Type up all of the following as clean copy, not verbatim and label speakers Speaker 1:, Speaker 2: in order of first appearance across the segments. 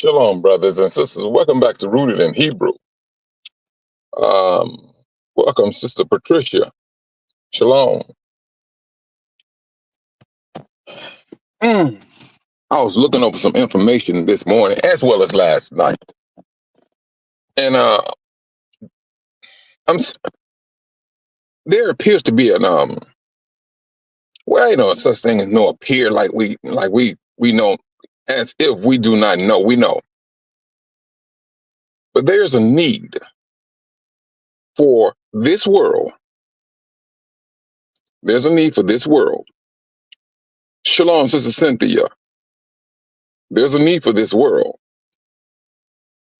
Speaker 1: Shalom, brothers and sisters. Welcome back to Rooted in Hebrew. Um, Welcome, Sister Patricia. Shalom. Mm. I was looking over some information this morning as well as last night, and I'm s- there appears to be an well, such thing as no appear like we know, as if we do not know. We know, but there's a need for this world. There's a need for this world. Shalom, Sister Cynthia. There's a need for this world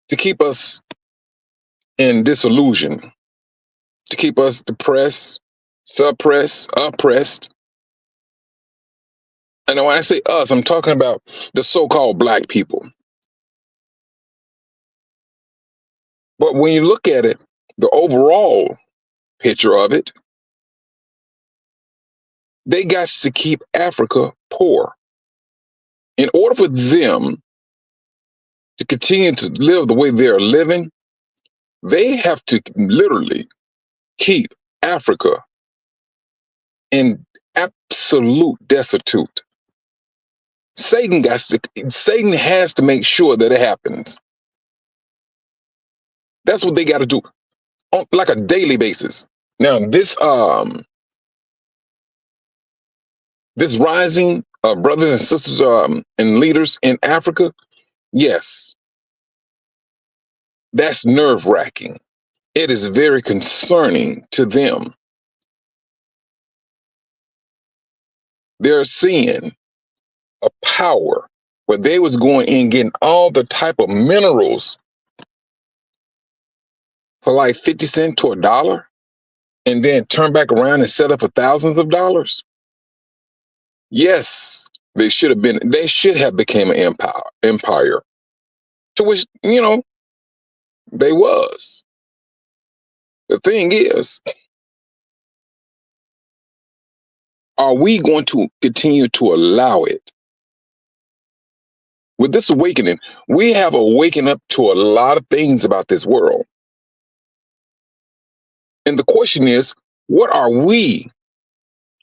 Speaker 1: to keep us in disillusion, to keep us depressed, suppressed, oppressed. And when I say us, I'm talking about the so-called black people. But when you look at it, the overall picture of it, they got to keep Africa poor. In order for them to continue to live the way they're living, they have to literally keep Africa in absolute destitute. Satan has to make sure that it happens. That's what they got to do on like a daily basis. Now, this rising brothers and sisters and leaders in Africa, yes, that's nerve wracking. It is very concerning to them. They're seeing a power where they was going in getting all the type of minerals for like 50 cents to $1, and then turn back around and set up for thousands of dollars. Yes, they should have became an empire, to which, they was. The thing is, are we going to continue to allow it? With this awakening, we have awakened up to a lot of things about this world. And the question is, what are we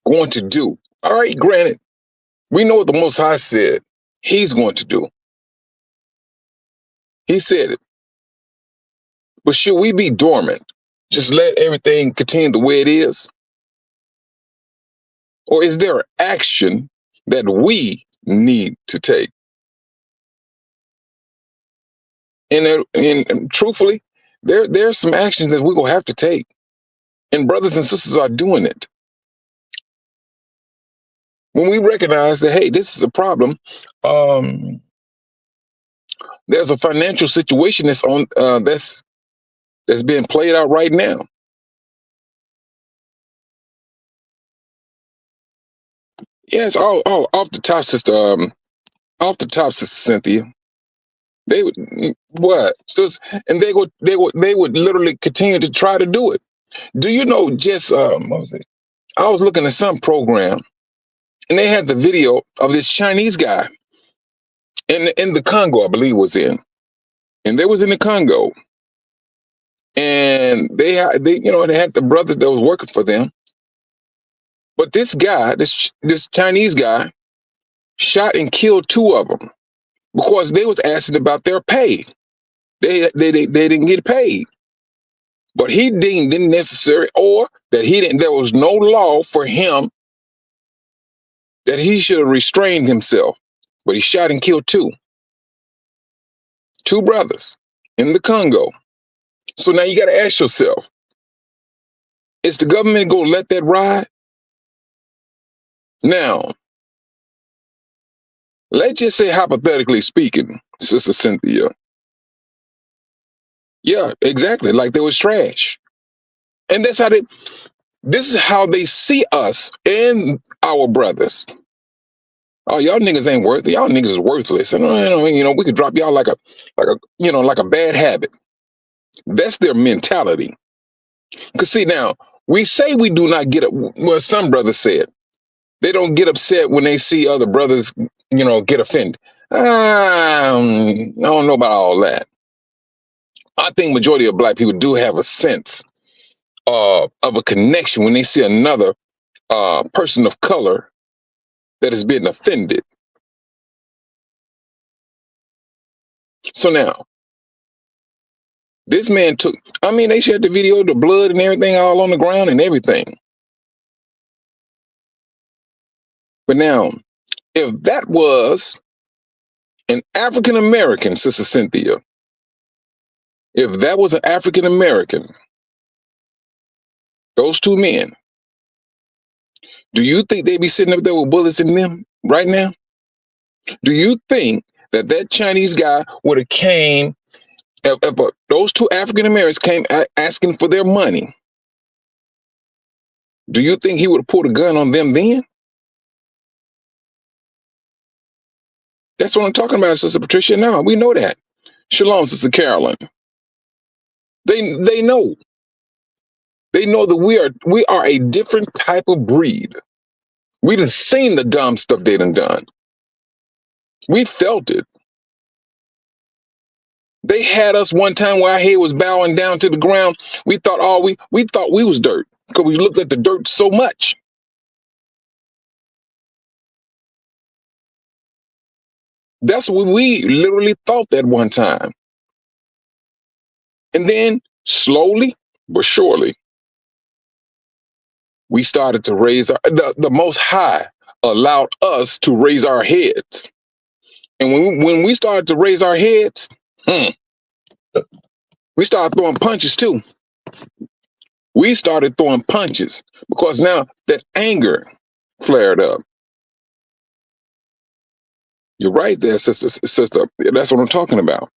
Speaker 1: going to do? All right, granted, we know what the Most High said he's going to do. He said it. But should we be dormant? Just let everything continue the way it is? Or is there action that we need to take? And truthfully, there's some actions that we're going to have to take. And brothers and sisters are doing it. When we recognize that, hey, this is a problem, there's a financial situation that's being played out right now. Yes, off the top, sister Cynthia. They would what? So, and they would literally continue to try to do it. Do you know just what was it? I was looking at some program, and they had the video of this Chinese guy in the Congo, I believe was in, and they was in the Congo, and they had the brothers that was working for them, but this guy, this Chinese guy, shot and killed two of them because they was asking about their pay. They didn't get paid, but he deemed it necessary, or that he didn't. There was no law for him that he should have restrained himself, but he shot and killed two brothers in the Congo. So now you got to ask yourself: is the government going to let that ride? Now, let's just say, hypothetically speaking, Sister Cynthia. Yeah, exactly. Like they was trash. And this is how they see us and our brothers. Oh, y'all niggas ain't worth it. Y'all niggas is worthless. And we could drop y'all like a bad habit. That's their mentality. Cause see now, we say we do not get up. Well, some brothers said they don't get upset when they see other brothers, get offended. I don't know about all that. I think majority of black people do have a sense of a connection when they see another person of color that is being offended. So now, this man took, I mean, they shared the video, the blood and everything all on the ground and everything. But now, if that was an African American, Sister Cynthia, if that was an African American, those two men, do you think they'd be sitting up there with bullets in them right now? Do you think that that Chinese guy would have came, if those two African Americans came asking for their money? Do you think he would have pulled a gun on them then? That's what I'm talking about, Sister Patricia. Now we know that. Shalom, Sister Carolyn. They know. They know that we are a different type of breed. We done seen the dumb stuff they done. We felt it. They had us one time where our head was bowing down to the ground. We thought we thought we was dirt because we looked at the dirt so much. That's what we literally thought that one time. And then slowly but surely, we started to raise the Most High allowed us to raise our heads. And when we started to raise our heads, we started throwing punches too. We started throwing punches because now that anger flared up. You're right there, sister. That's what I'm talking about.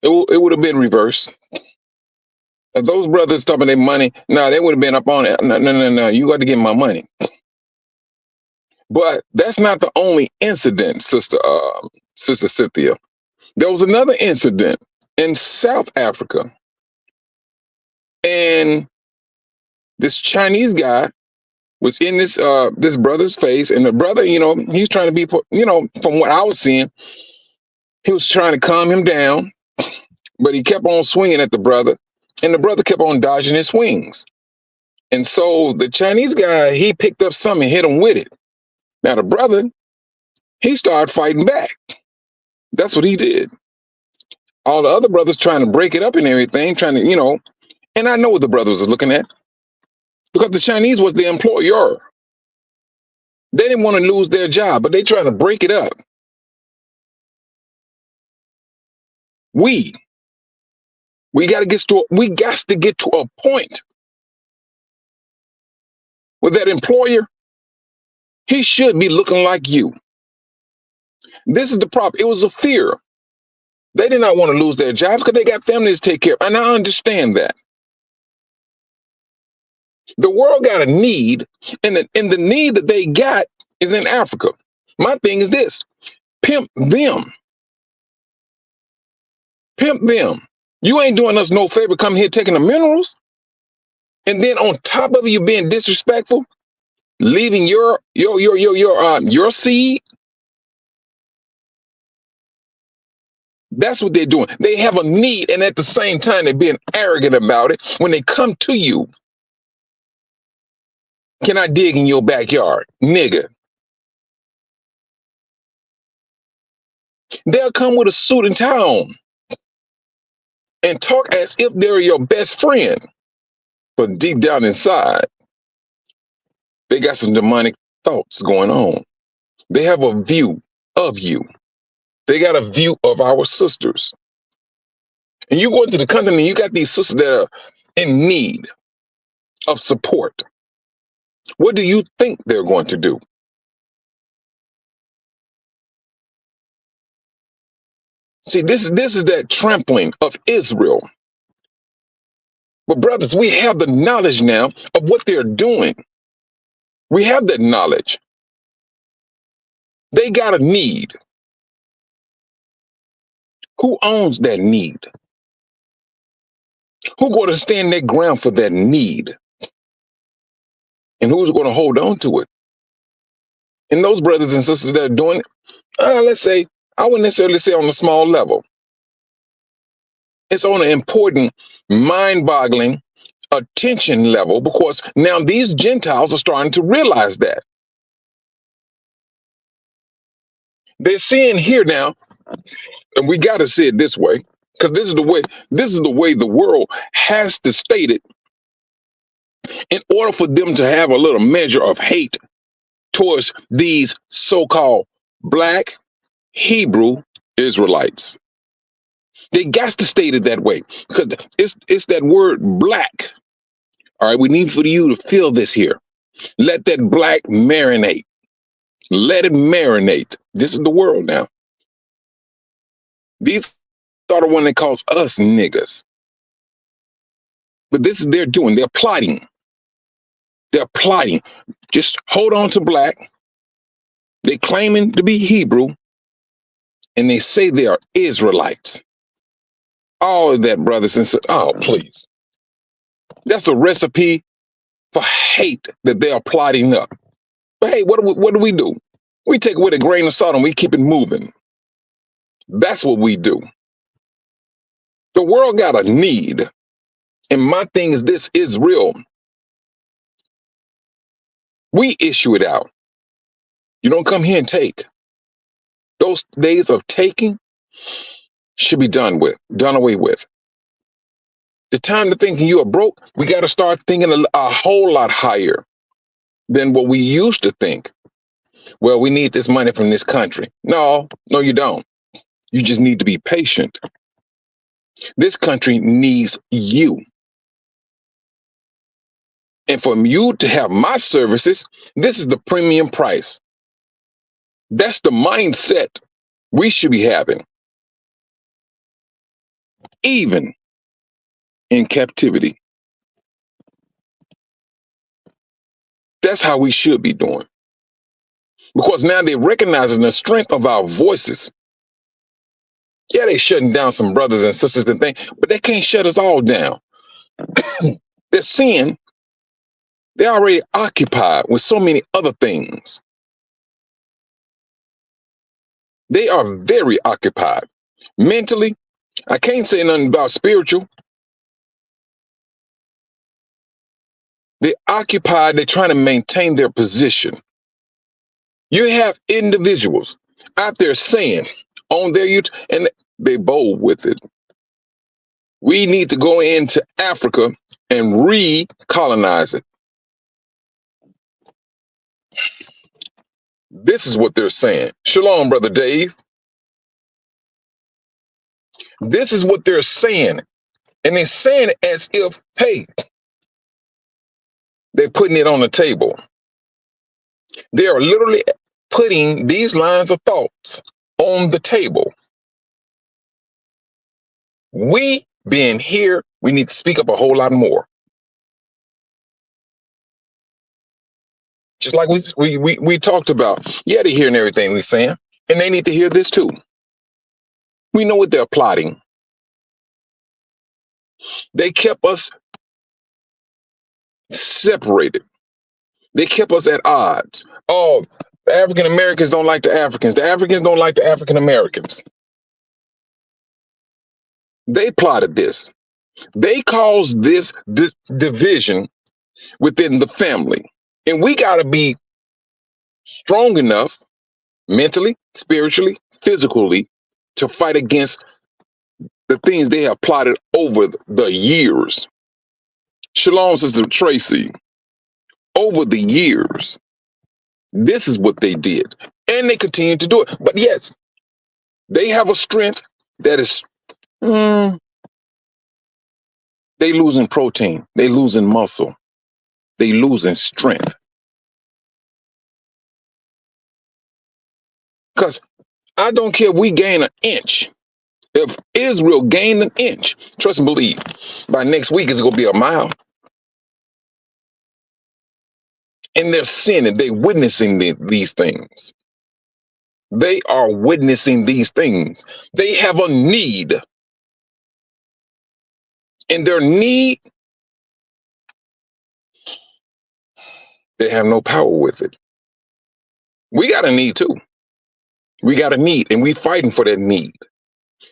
Speaker 1: It would have been reversed. If those brothers stopping their money, they would have been up on it. No. You got to get my money. But that's not the only incident, Sister Cynthia. There was another incident in South Africa. And this Chinese guy was in this brother's face, and the brother, he's trying to be, from what I was seeing, he was trying to calm him down, but he kept on swinging at the brother, and the brother kept on dodging his swings. And so the Chinese guy, he picked up something and hit him with it. Now the brother, he started fighting back. That's what he did. All the other brothers trying to break it up and everything, trying to, and I know what the brothers was looking at. Because the Chinese was the employer. They didn't want to lose their job, but they trying to break it up. We got to get to a point where that employer, he should be looking like you. This is the problem. It was a fear. They did not want to lose their jobs because they got families to take care of. And I understand that. The world got a need, and the need that they got is in Africa. My thing is this: pimp them. Pimp them. You ain't doing us no favor coming here taking the minerals. And then on top of it, you being disrespectful, leaving your seed. That's what they're doing. They have a need, and at the same time, they're being arrogant about it. When they come to you, can I dig in your backyard? Nigga. They'll come with a suit and tie on and talk as if they're your best friend. But deep down inside, they got some demonic thoughts going on. They have a view of you. They got a view of our sisters. And you go into the country and you got these sisters that are in need of support. What do you think they're going to do? See, this is that trampling of Israel. But brothers, we have the knowledge now of what they're doing. We have that knowledge. They got a need. Who owns that need? Who's going to stand their ground for that need? And who's going to hold on to it? And those brothers and sisters that are doing it, let's say, I wouldn't necessarily say on a small level. It's on an important, mind-boggling attention level, because now these Gentiles are starting to realize that. They're seeing here now, and we got to see it this way, because this is the way the world has to state it in order for them to have a little measure of hate towards these so-called black Hebrew Israelites. They got to state it that way, because it's that word black. All right, we need for you to feel this here. Let that black marinate. Let it marinate. This is the world now. These are the one that calls us niggas. But this is they're doing. They're plotting. They're plotting. Just hold on to black. They claiming to be Hebrew, and they say they are Israelites. All of that, brothers and sisters. Oh, please. That's a recipe for hate that they are plotting up. But hey, what do we do? We take it with a grain of salt and we keep it moving. That's what we do. The world got a need. And my thing is, this is real. We issue it out. You don't come here and take. Those days of taking should be done away with. The time to thinking you are broke, we got to start thinking a whole lot higher than what we used to think. Well, we need this money from this country. No, you don't. You just need to be patient. This country needs you. And for you to have my services, this is the premium price. That's the mindset we should be having, even in captivity. That's how we should be doing. Because now they're recognizing the strength of our voices. Yeah, they shutting down some brothers and sisters and things, but they can't shut us all down. They're seeing they're already occupied with so many other things. They are very occupied. Mentally, I can't say nothing about spiritual. They're occupied, they're trying to maintain their position. You have individuals out there saying on their YouTube, and they bold with it, we need to go into Africa and recolonize it. This is what they're saying. Shalom, Brother Dave. This is what they're saying. And they're saying it as if, hey, they're putting it on the table. They are literally putting these lines of thoughts on the table. We being here, we need to speak up a whole lot more. Just like we talked about. Yeah, they're hearing everything we're saying, and they need to hear this too. We know what they're plotting. They kept us separated. They kept us at odds. Oh, the African Americans don't like the Africans. The Africans don't like the African Americans. They plotted this. They caused this division within the family. And we got to be strong enough mentally, spiritually, physically to fight against the things they have plotted over the years. Shalom, Sister Tracy. Over the years, this is what they did. And they continue to do it. But yes, they have a strength that is, they losing protein. They losing muscle. They losing strength. Because I don't care if we gain an inch. If Israel gained an inch, trust and believe, by next week it's going to be a mile. And they're sinning. They're witnessing these things. They are witnessing these things. They have a need. And their need, they have no power with it. We got a need too. We got a need, and we fighting for that need.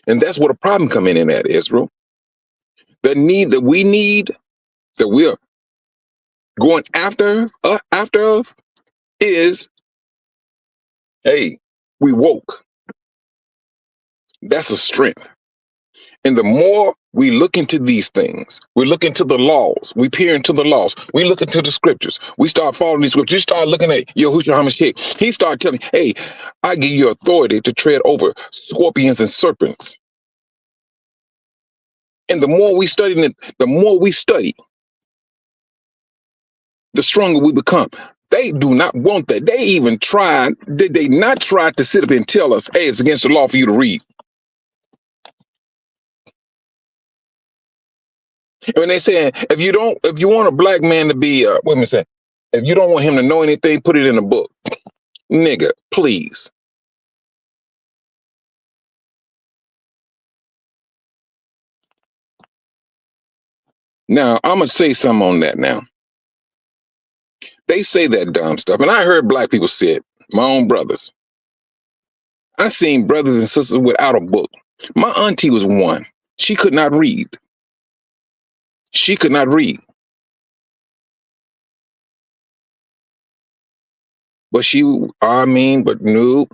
Speaker 1: And that's where the problem coming in at, Israel. The need that we need, that we're going after of, is, hey, we woke. That's a strength. And the more we look into these things, we look into the laws, we peer into the laws, we look into the scriptures, we start following these scriptures, you start looking at Yahushua HaMashiach. He started telling, hey, I give you authority to tread over scorpions and serpents. And the more we study it, the more we study, the stronger we become. They do not want that. They even tried, did they not try to sit up and tell us, hey, it's against the law for you to read? When they say, if you want a black man to be, wait a minute, say, if you don't want him to know anything, put it in a book. Nigga, please. Now, I'm going to say something on that now. They say that dumb stuff. And I heard black people say it, my own brothers. I seen brothers and sisters without a book. My auntie was one. She could not read. She could not read. But but no.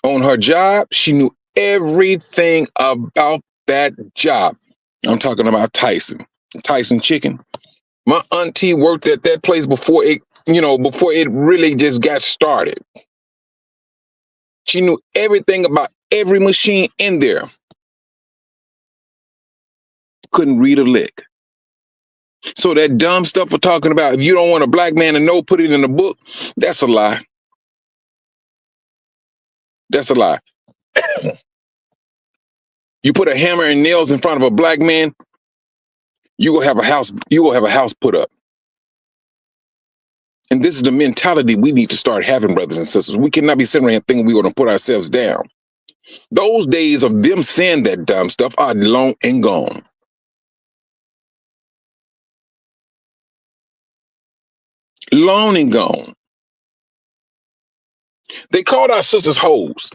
Speaker 1: On her job, she knew everything about that job. I'm talking about Tyson Chicken. My auntie worked at that place before it really just got started. She knew everything about every machine in there. Couldn't read a lick. So that dumb stuff we're talking about, if you don't want a black man to know, put it in a book, that's a lie. That's a lie. You put a hammer and nails in front of a black man, you will have a house put up. And this is the mentality we need to start having, brothers and sisters. We cannot be sitting around thinking we're going to put ourselves down. Those days of them saying that dumb stuff are long and gone. Long and gone. They called our sisters hoes.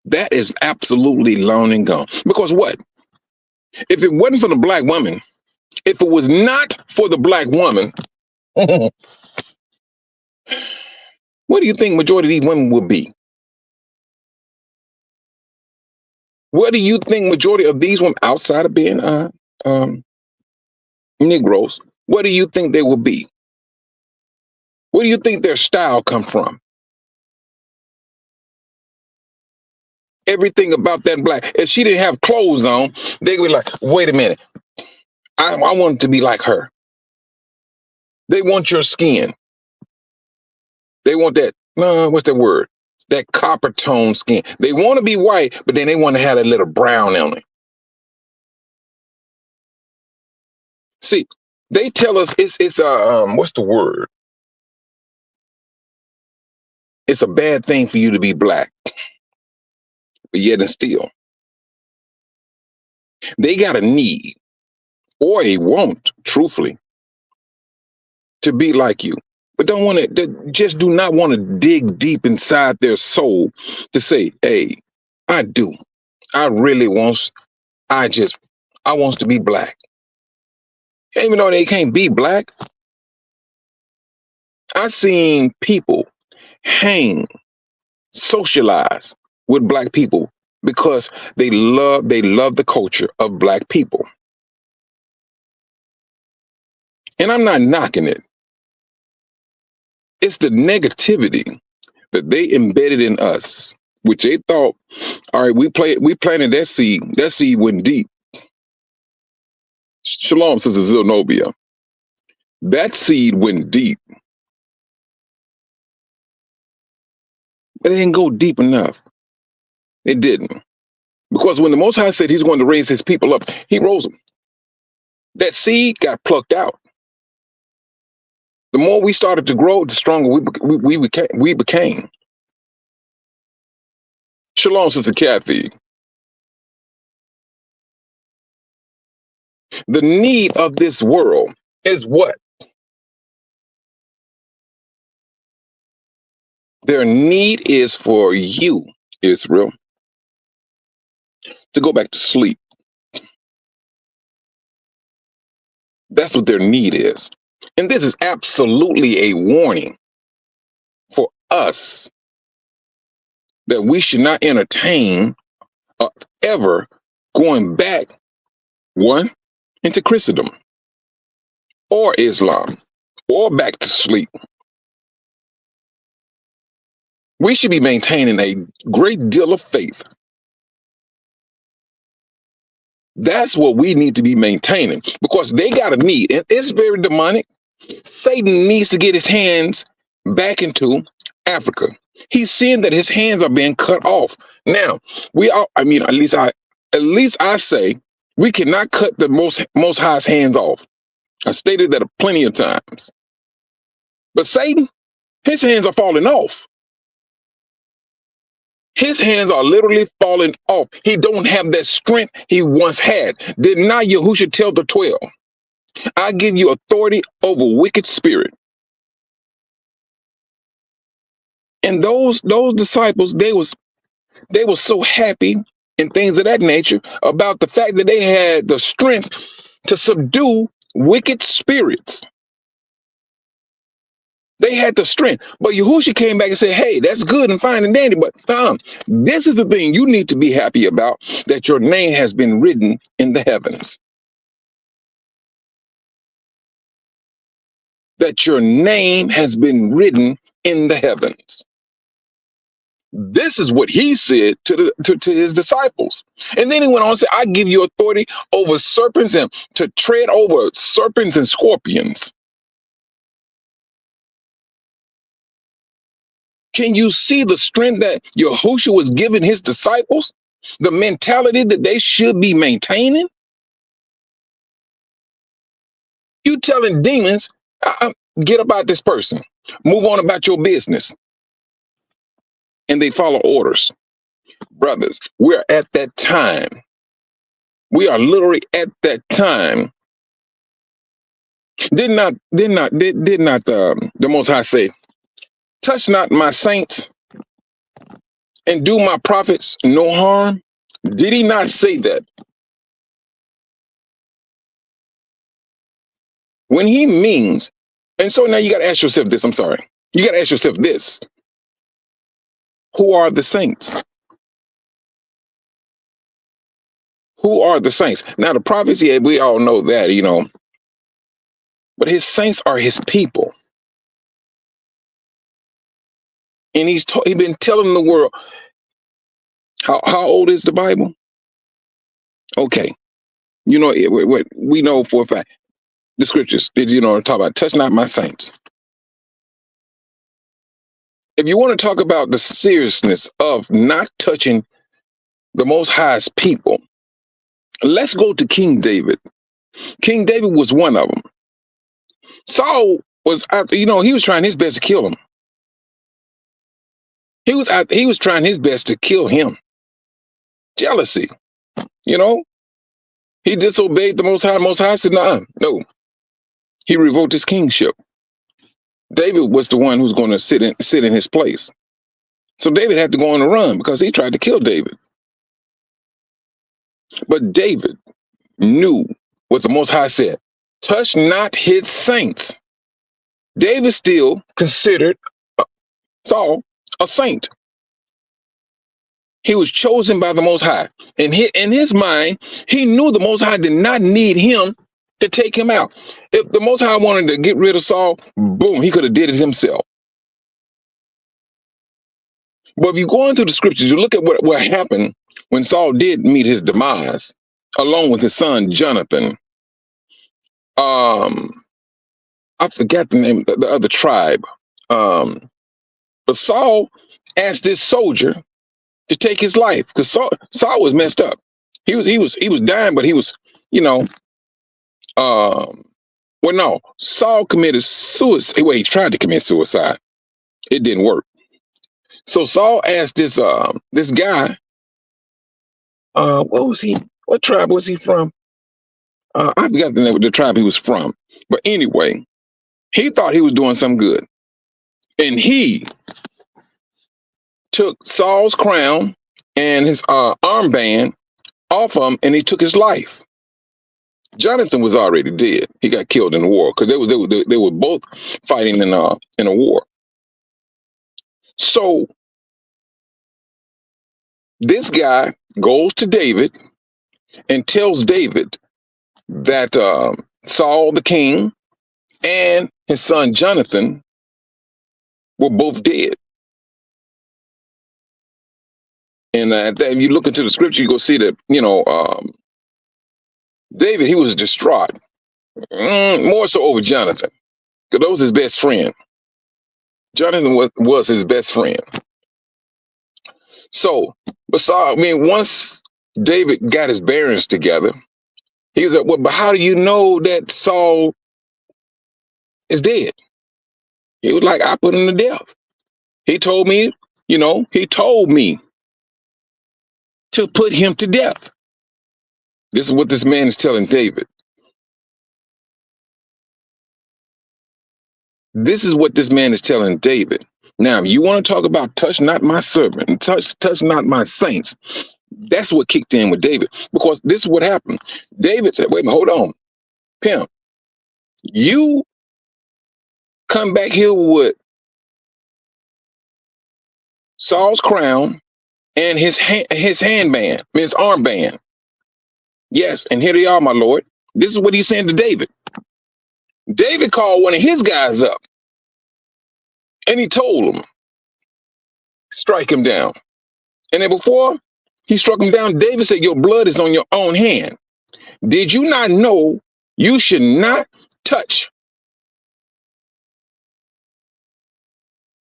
Speaker 1: That is absolutely long and gone. Because what? If it wasn't for the black woman, if it was not for the black woman, what do you think majority of these women would be? What do you think majority of these women, outside of being Negroes, what do you think they will be? Where do you think their style come from? Everything about that black. If she didn't have clothes on, they would be like, wait a minute. I want to be like her. They want your skin. They want that, what's that word? That copper tone skin. They want to be white, but then they want to have that little brown on it. See, they tell us it's what's the word? It's a bad thing for you to be black. But yet and still, they got a need or a want, truthfully, to be like you. But don't want to, just do not want to dig deep inside their soul to say, hey, I do. I really wants, I wants to be black. Even though they can't be black, I've seen people hang, socialize with black people because they love the culture of black people. And I'm not knocking it. It's the negativity that they embedded in us, which they thought, all right, we planted that seed. That seed went deep. Shalom, Sister Zilnobia. That seed went deep. But it didn't go deep enough. It didn't. Because when the Most High said he's going to raise his people up, he rose them. That seed got plucked out. The more we started to grow, the stronger we became. Shalom, Sister Kathy. The need of this world is what? Their need is for you, Israel, to go back to sleep. That's what their need is. And this is absolutely a warning for us that we should not entertain ever going back, one, into Christendom or Islam or back to sleep. We should be maintaining a great deal of faith. That's what we need to be maintaining, because they got a need, and it's very demonic. Satan needs to get his hands back into Africa. He's seeing that his hands are being cut off. Now, we are, I mean, at least I say we cannot cut the most high's hands off. I stated that plenty of times. But Satan, his hands are falling off. His hands are literally falling off. He don't have that strength he once had. Did not Yahushua tell the 12, I give you authority over wicked spirit? And those disciples, they were so happy and things of that nature about the fact that they had the strength to subdue wicked spirits. They had the strength. But Yahushua came back and said, hey, that's good and fine and dandy, but this is the thing you need to be happy about, that your name has been written in the heavens. That your name has been written in the heavens. This is what he said to his disciples. And then he went on and said, I give you authority over serpents and to tread over serpents and scorpions. Can you see the strength that Yahushua was giving his disciples? The mentality that they should be maintaining? You telling demons, get about this person. Move on about your business. And they follow orders. Brothers, we're at that time. We are literally at that time. Did not the Most High say, touch not my saints and do my prophets no harm? Did he not say that? When he means, and so now you got to ask yourself this, I'm sorry. You got to ask yourself this. Who are the saints? Who are the saints? Now the prophets, yeah, we all know that, you know. But his saints are his people. And he's been telling the world, how old is the Bible? Okay. You know, what we know for a fact, the scriptures, you know, talk about touch not my saints. If you want to talk about the seriousness of not touching the Most High's people, let's go to King David. King David was one of them. Saul was, you know, he was trying his best to kill him. He was trying his best to kill him. Jealousy, you know. He disobeyed the Most High. Most High said, no. He revoked his kingship. David was the one who's going to sit in his place. So David had to go on a run because he tried to kill David. But David knew what the Most High said. Touch not his saints. David still considered Saul a saint. He was chosen by the Most High. And in his mind, he knew the Most High did not need him to take him out. If the Most High wanted to get rid of Saul, boom, he could have did it himself. But if you go into the scriptures, you look at what happened when Saul did meet his demise, along with his son Jonathan. I forgot the name of the other tribe. But Saul asked this soldier to take his life because Saul was messed up. He was dying, but he was, you know, well, no, Saul committed suicide. Well, he tried to commit suicide. It didn't work. So Saul asked this guy, what was he? What tribe was he from? I forgot the name of the tribe he was from. But anyway, he thought he was doing some good. And he took Saul's crown and his armband off him, and he took his life. Jonathan was already dead. He got killed in the war because they were both fighting in a war. So this guy goes to David and tells David that Saul the king and his son Jonathan were both dead. And if you look into the scripture, you go see that, David, he was distraught, more so over Jonathan, because that was his best friend. Jonathan was his best friend. So, but Saul, once David got his bearings together, he was like, well, but how do you know that Saul is dead? He was like, I put him to death. He told me, to put him to death. This is what this man is telling David. This is what this man is telling David. Now, if you want to talk about touch not my servant, touch not my saints, that's what kicked in with David. Because this is what happened. David said, wait a minute, hold on. Pimp, you come back here with Saul's crown and his handband, his armband. Yes, and here they are, my lord. This is what he's saying to David. David called one of his guys up, and he told him, strike him down. And then before he struck him down, David said, your blood is on your own hand. Did you not know you should not touch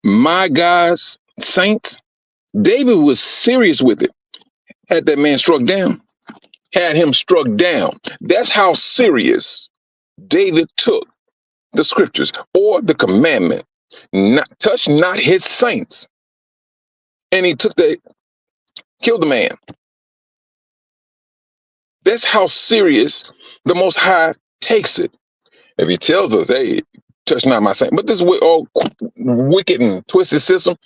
Speaker 1: my God's saints? David was serious with it. Had that man struck down, had him struck down. That's how serious David took the scriptures or the commandment, touch not his saints. And he killed the man. That's how serious the Most High takes it. If he tells us, hey, touch not my saints. But this all wicked and twisted system,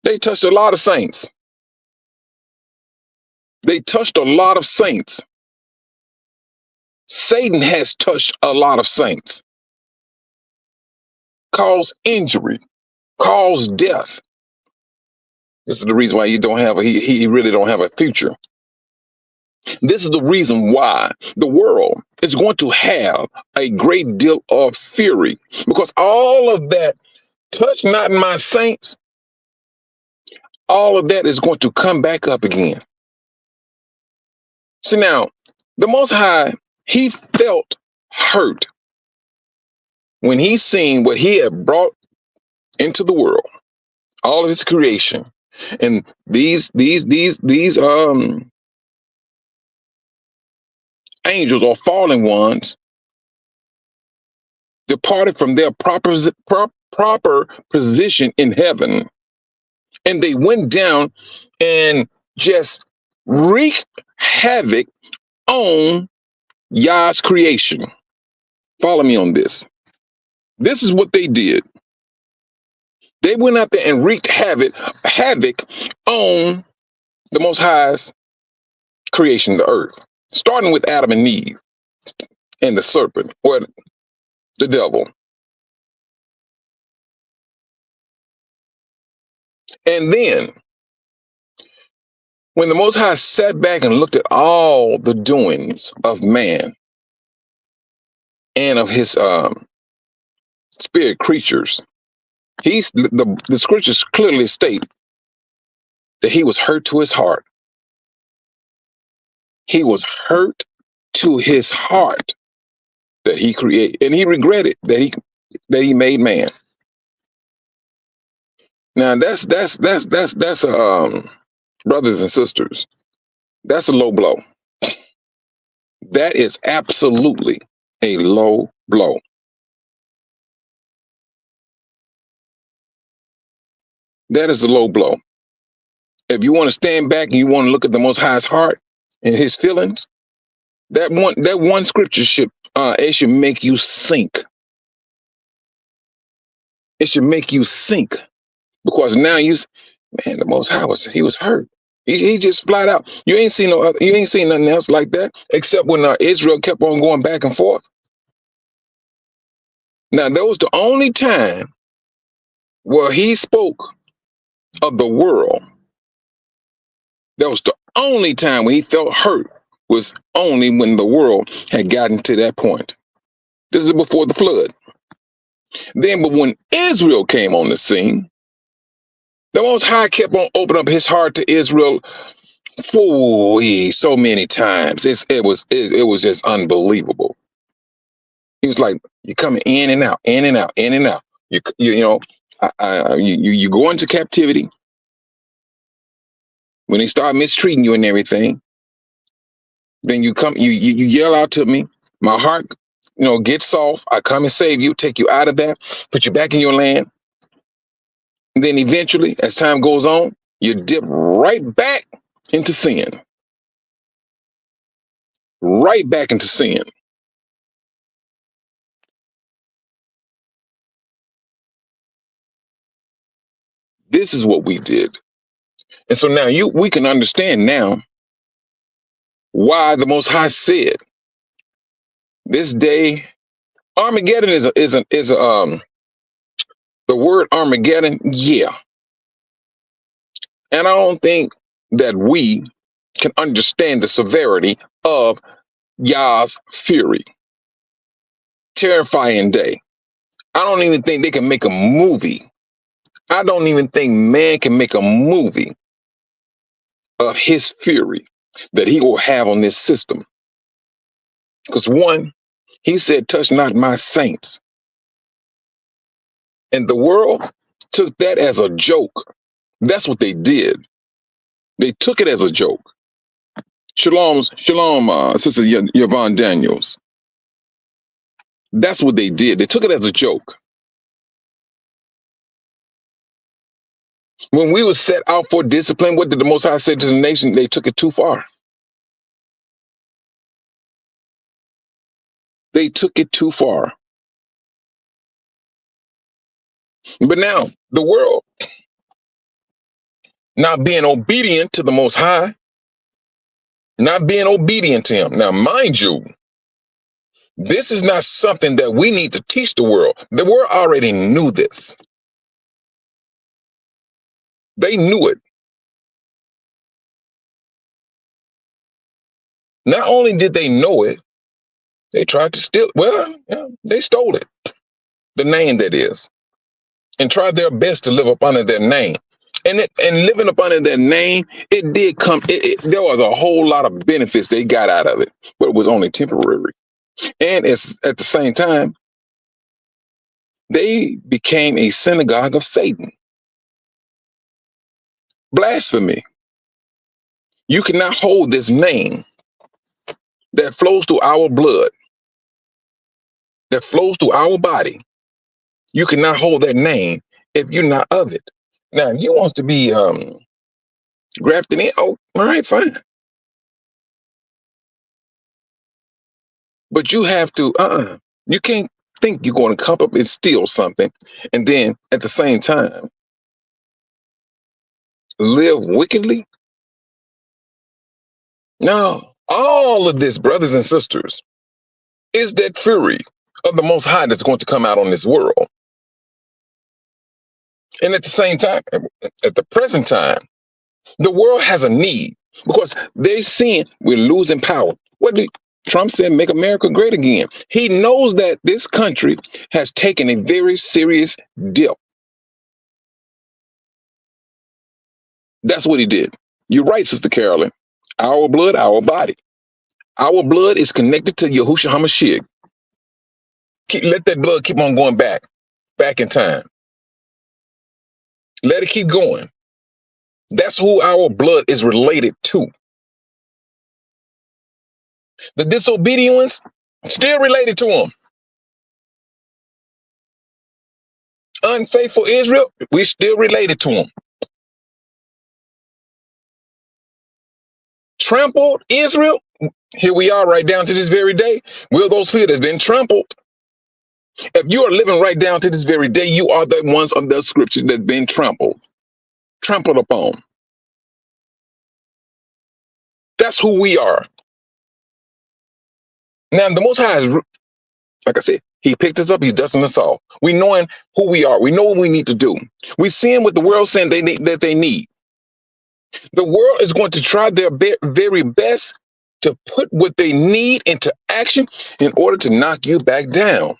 Speaker 1: they touched a lot of saints. They touched a lot of saints. Satan has touched a lot of saints. Caused injury, caused death. This is the reason why he really don't have a future. This is the reason why the world is going to have a great deal of fury, because all of that, touch not my saints, all of that is going to come back up again. So now, the Most High, he felt hurt when he seen what he had brought into the world, all of his creation, and these angels or fallen ones departed from their proper position in heaven, and they went down and just wreaked havoc on Yah's creation. Follow me on this. This is what they did. They went out there and wreaked havoc on the Most High's creation, the earth, starting with Adam and Eve and the serpent, or the devil. And then, when the Most High sat back and looked at all the doings of man and of his spirit creatures, the scriptures clearly state that he was hurt to his heart. He was hurt to his heart that he created, and he regretted that he made man. Now that's brothers and sisters, that's a low blow. That is absolutely a low blow. That is a low blow. If you want to stand back and you want to look at the Most High's heart and his feelings, that one scripture should make you sink. It should make you sink, because now Man, the Most High was hurt. He just flat out. You ain't seen nothing else like that except when Israel kept on going back and forth. Now that was the only time where he spoke of the world. That was the only time when he felt hurt, was only when the world had gotten to that point. This is before the flood. Then, but when Israel came on the scene, the Most High kept on opening up his heart to Israel. Oh, so many times. It was just unbelievable. He was like, you're coming in and out, in and out, in and out. You go into captivity. When they start mistreating you and everything, then you yell out to me. My heart, gets soft. I come and save you, take you out of that, put you back in your land. And then eventually, as time goes on, you dip right back into sin. Right back into sin. This is what we did. And so now we can understand now why the Most High said this day. Armageddon is the word Armageddon. Yeah. And I don't think that we can understand the severity of Yah's fury. Terrifying day. I don't even think they can make a movie. I don't even think man can make a movie of his fury that he will have on this system. Because one, he said, touch not my saints. And the world took that as a joke. That's what they did. They took it as a joke. Shalom, Sister Yvonne Daniels. That's what they did. They took it as a joke. When we were set out for discipline, what did the Most High say to the nation? They took it too far. They took it too far. But now, the world, not being obedient to the Most High, not being obedient to him. Now, mind you, this is not something that we need to teach the world. The world already knew this. They knew it. Not only did they know it, they tried to steal it. Well, yeah, they stole it. The name, that is. And tried their best to live up under their name. And living up under their name, it did come, there was a whole lot of benefits they got out of it, but it was only temporary. And it's at the same time, they became a synagogue of Satan. Blasphemy. You cannot hold this name that flows through our blood, that flows through our body. You cannot hold that name if you're not of it. Now, if you want to be grafted in, oh, all right, fine. But you have to, you can't think you're going to come up and steal something and then at the same time live wickedly. No, all of this, brothers and sisters, is that fury of the Most High that's going to come out on this world. And at the same time, at the present time, the world has a need because they're seeing we're losing power. What did Trump said? Make America great again. He knows that this country has taken a very serious dip. That's what he did. You're right, Sister Carolyn. Our blood, our body. Our blood is connected to Yahushua HaMashiach. Let that blood keep on going back in time. Let it keep going. That's who our blood is related to. The disobedient ones, still related to them. Unfaithful Israel, we still related to them. Trampled Israel, here we are right down to this very day. Will those people that's been trampled? If you are living right down to this very day, you are the ones of the scripture that's been trampled. trampled upon. That's who we are. Now, the Most High is, like I said, He picked us up. He's dusting us off. We knowing who we are. We know what we need to do. We seeing what the world saying that they need. The world is going to try their very best to put what they need into action in order to knock you back down.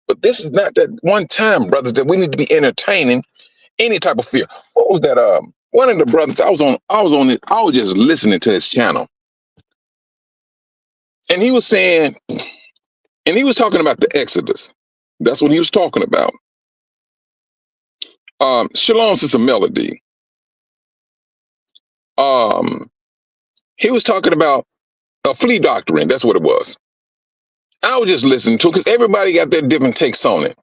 Speaker 1: But this is not that one time, brothers, that we need to be entertaining any type of fear. What was that? One of the brothers, I was just listening to his channel. And he was saying, and he was talking about the Exodus. That's what he was talking about. Shalom, Sister Melody. He was talking about a flea doctrine. That's what it was. I was just listening to it because everybody got their different takes on it.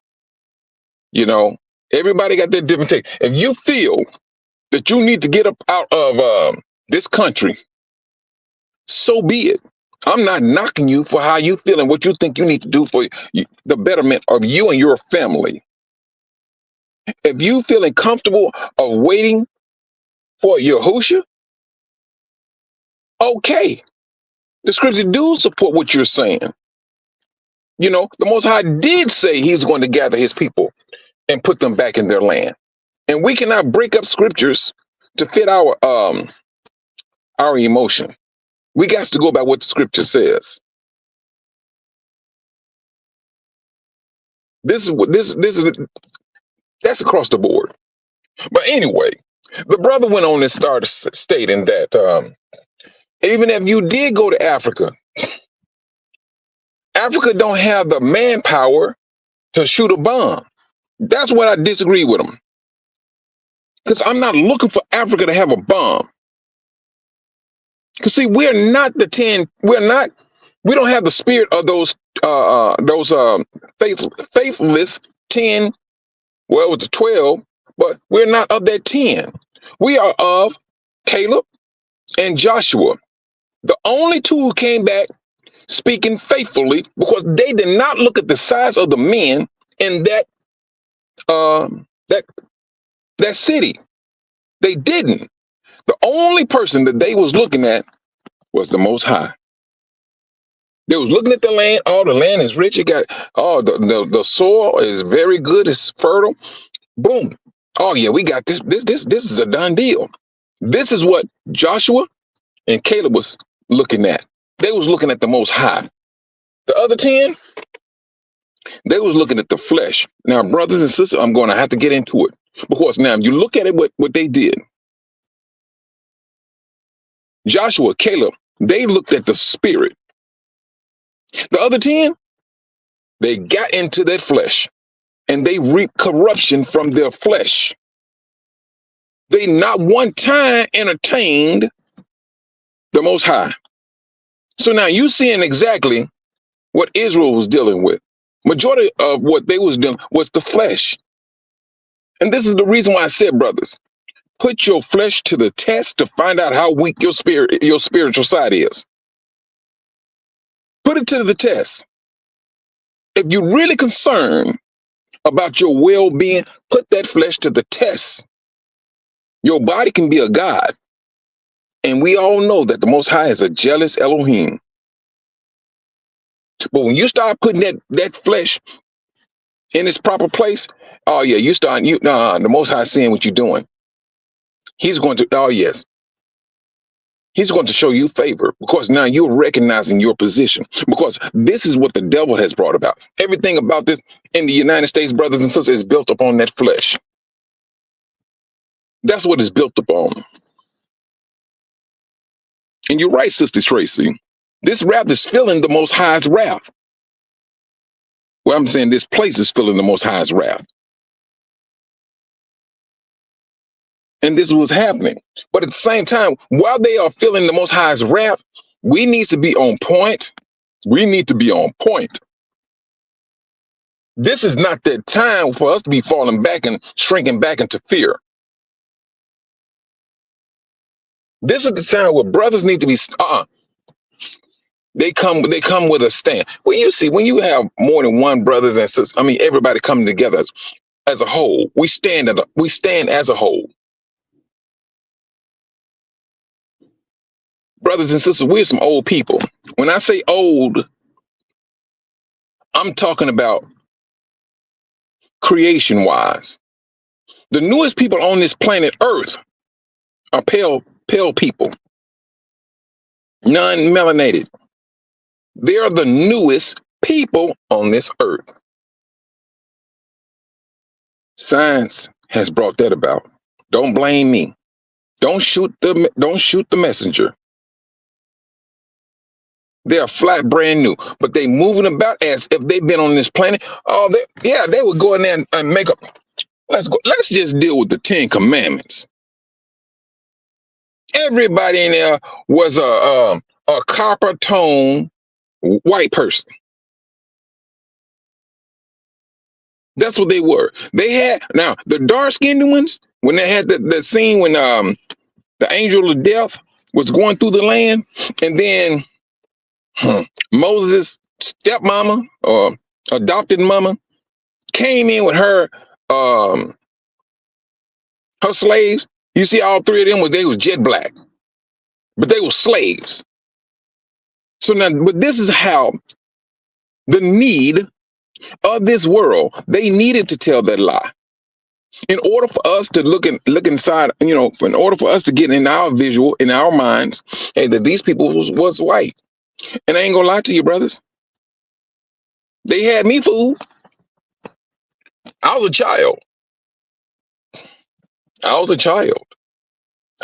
Speaker 1: You know, everybody got their different takes. If you feel that you need to get up out of this country, so be it. I'm not knocking you for how you feel and what you think you need to do for the betterment of you and your family. If you feeling comfortable of waiting for Yahushua, okay. The scripture do support what you're saying. You know, the Most High did say He's going to gather His people and put them back in their land. And we cannot break up scriptures to fit our emotion. We got to go by what the scripture says. This is that's across the board. But anyway, the brother went on and started stating that even if you did go to Africa, Africa don't have the manpower to shoot a bomb. That's what I disagree with him. Because I'm not looking for Africa to have a bomb. Because see, we're not the 10, we don't have the spirit of those faithless 10, well, it was the 12, but we're not of that 10. We are of Caleb and Joshua, the only two who came back speaking faithfully, because they did not look at the size of the men in that city. They didn't. The only person that they was looking at was the Most High. They was looking at the land. Oh, the land is rich. It got, oh, the soil is very good. It's fertile. Boom. Oh yeah, we got this. This is a done deal. This is what Joshua and Caleb was looking at. They was looking at the Most High. The other 10, they was looking at the flesh. Now, brothers and sisters, I'm going to have to get into it, because now you look at it, what they did. Joshua, Caleb, they looked at the spirit. The other 10, they got into that flesh and they reaped corruption from their flesh. They not one time entertained the Most High. So now you seeing exactly what Israel was dealing with. Majority of what they was doing was the flesh. And this is the reason why I said, brothers, put your flesh to the test to find out how weak your spiritual side is. Put it to the test. If you're really concerned about your well-being, put that flesh to the test. Your body can be a god. And we all know that the Most High is a jealous Elohim. But when you start putting that flesh in its proper place, oh yeah, the Most High seeing what you're doing. He's going to, oh yes, He's going to show you favor, because now you're recognizing your position, because this is what the devil has brought about. Everything about this in the United States, brothers and sisters, is built upon that flesh. That's what it's built upon. And you're right, Sister Tracy. This wrath is filling the Most High's wrath. Well, I'm saying this place is filling the Most High's wrath. And this was happening. But at the same time, while they are feeling the Most High's wrath, we need to be on point. We need to be on point. This is not that time for us to be falling back and shrinking back into fear. This is the time where brothers need to be, they come with a stand. When you have more than one brothers and sisters, everybody coming together as a whole, we stand as a whole. Brothers and sisters, we're some old people. When I say old, I'm talking about creation wise. The newest people on this planet Earth are pale people, non-melanated. They're the newest people on this earth. Science has brought that about. Don't blame me. Don't shoot the messenger. They're flat brand new, but they moving about as if they've been on this planet. Oh, they would go in there and make up. Let's just deal with the 10 Commandments. Everybody in there was a copper tone white person. That's what they were. They had now the dark skinned ones when they had the scene when the angel of death was going through the land, and then Moses' stepmama or adopted mama came in with her her slaves. You see, all three of them they was jet black, but they were slaves. So now, but this is how the need of this world, they needed to tell that lie. In order for us to look inside, in order for us to get in our visual, in our minds, hey, that these people was white. And I ain't gonna lie to you, brothers. They had me fooled. I was a child.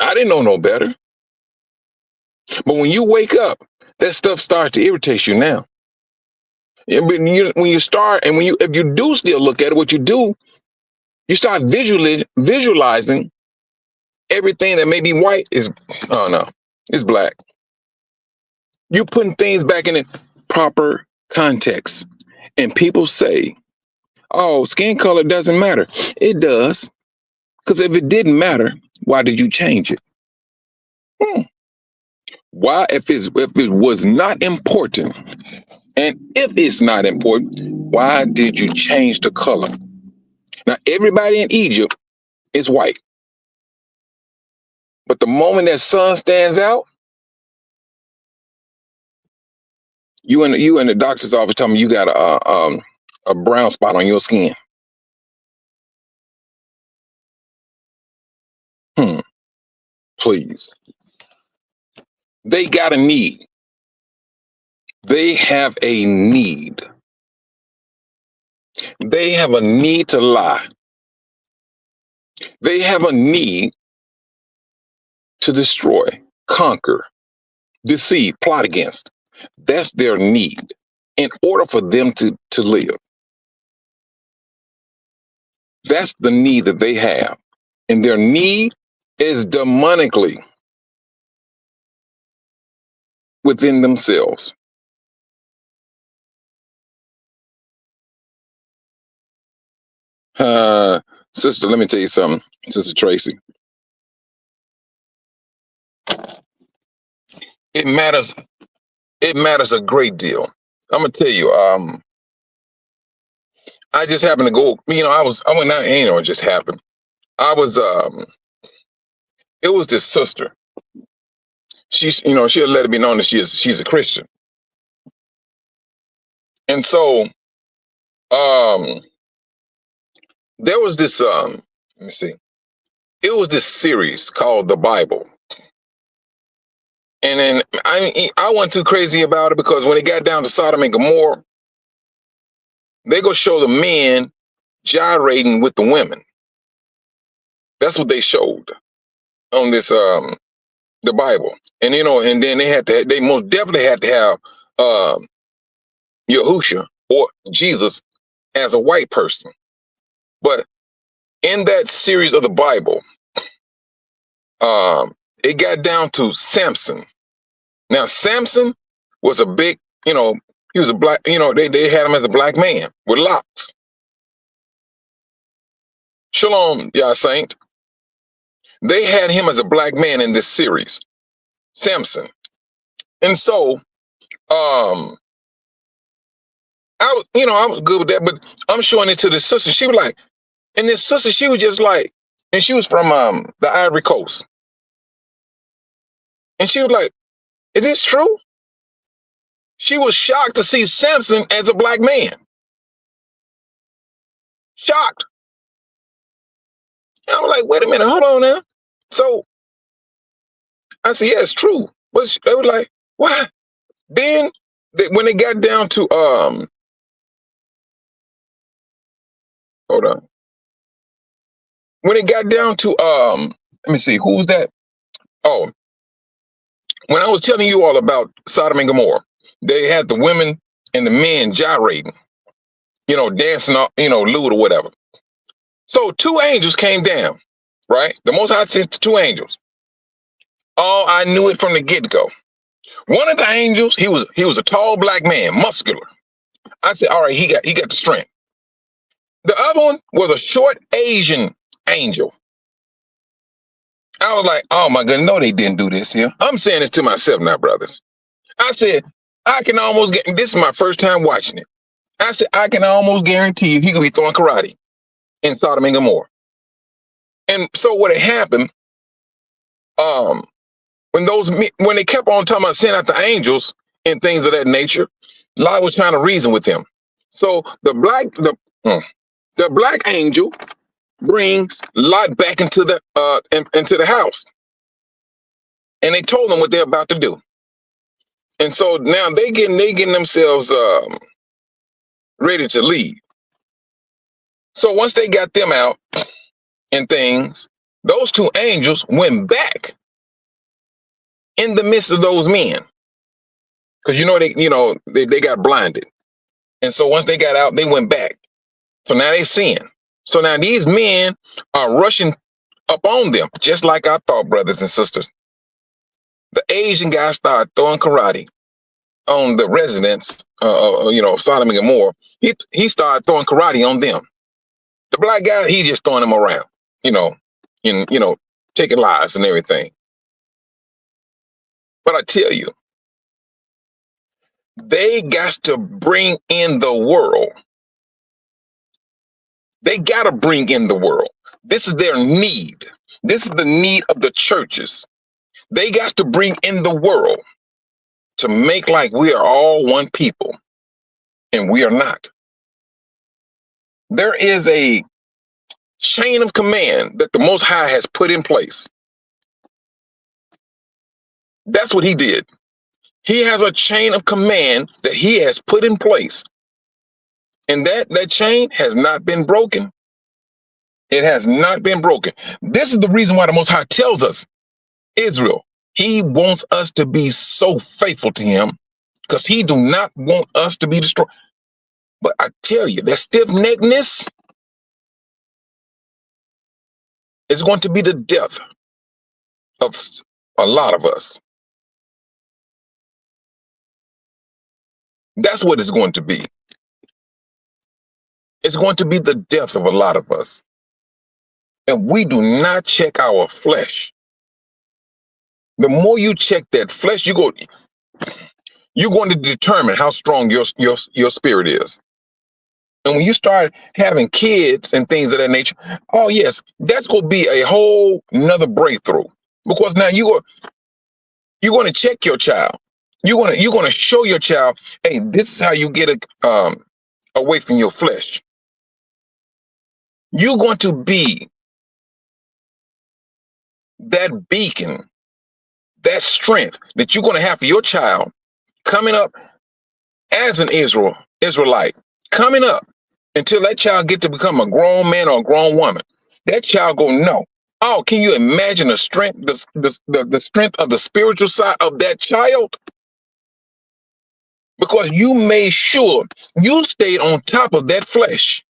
Speaker 1: I didn't know no better. But when you wake up, that stuff starts to irritate you now. When you start, and if you do still look at it, what you do, you start visualizing everything that may be white is, oh no, it's black. You putting things back in its proper context. And people say, oh, skin color doesn't matter. It does. Because if it didn't matter, why did you change it? Why, if it was not important, and if it's not important, why did you change the color? Now, everybody in Egypt is white. But the moment that sun stands out, you in the doctor's office telling me you got a brown spot on your skin. Please. They got a need. They have a need. They have a need to lie. They have a need to destroy, conquer, deceive, plot against. That's their need in order for them to live. That's the need that they have. And their need is demonically within themselves. Sister, let me tell you something, Sister Tracy. It matters a great deal. I'm gonna tell you, I just happened to go, I went out, it just happened. It was this sister. She's, she'll let it be known that she's a Christian. And so, there was this, let me see. It was this series called The Bible. And then I wasn't too crazy about it because when it got down to Sodom and Gomorrah, they go show the men gyrating with the women. That's what they showed on this the Bible. And and then they most definitely had to have Yahusha or Jesus as a white person. But in that series of the Bible, it got down to Samson. Now, Samson was a big, he was a black, they had him as a black man with locks. Shalom, y'all saint. They had him as a black man in this series, Samson. And so, I was good with that, but I'm showing it to this sister. She was like, and this sister, she was just like, and she was from the Ivory Coast. And she was like, Is this true? She was shocked to see Samson as a black man. Shocked. I was like, wait a minute, hold on now. So I said, yeah, it's true. But they were like, why? Then when they got down to hold on. When it got down to let me see, who was that? Oh, when I was telling you all about Sodom and Gomorrah, they had the women and the men gyrating, dancing, lewd or whatever. So two angels came down, right? The Most High sent two angels. Oh, I knew it from the get-go. One of the angels, he was a tall black man, muscular. I said, all right, he got the strength. The other one was a short Asian angel. I was like, oh my God, no, they didn't do this here. I'm saying this to myself now, brothers. I said, I can almost get, this is my first time watching it. I said, I can almost guarantee you he could be throwing karate in Sodom and Gomorrah. And so what had happened, when they kept on talking about sending out the angels and things of that nature, Lot was trying to reason with him. So the black angel brings Lot back into the house, and they told them what they're about to do. And so now they getting themselves ready to leave. So once they got them out and things, those two angels went back in the midst of those men, because they got blinded. And so once they got out, they went back. So now they seeing. So now these men are rushing up on them, just like I thought, brothers and sisters. The Asian guy started throwing karate on the residents, of Sodom and Gomorrah. He started throwing karate on them. The black guy, he just throwing them around, taking lives and everything. But I tell you, they got to bring in the world. They got to bring in the world. This is their need. This is the need of the churches. They got to bring in the world to make like we are all one people, and we are not. There is a chain of command that the Most High has put in place. That's what he did. He has a chain of command that he has put in place. And that chain has not been broken. It has not been broken. This is the reason why the Most High tells us, Israel, he wants us to be so faithful to him, because he do not want us to be destroyed. But I tell you, that stiff-neckedness is going to be the death of a lot of us. That's what it's going to be. It's going to be the death of a lot of us. And we do not check our flesh. The more you check that flesh, you're going to determine how strong your spirit is. And when you start having kids and things of that nature, oh yes, that's going to be a whole nother breakthrough. Because now you're going to check your child. You're going to show your child, hey, this is how you get away from your flesh. You're going to be that beacon, that strength that you're going to have for your child coming up as an Israelite, coming up until that child get to become a grown man or a grown woman. That child gonna know. Oh, can you imagine the strength, the strength of the spiritual side of that child? Because you made sure you stayed on top of that flesh.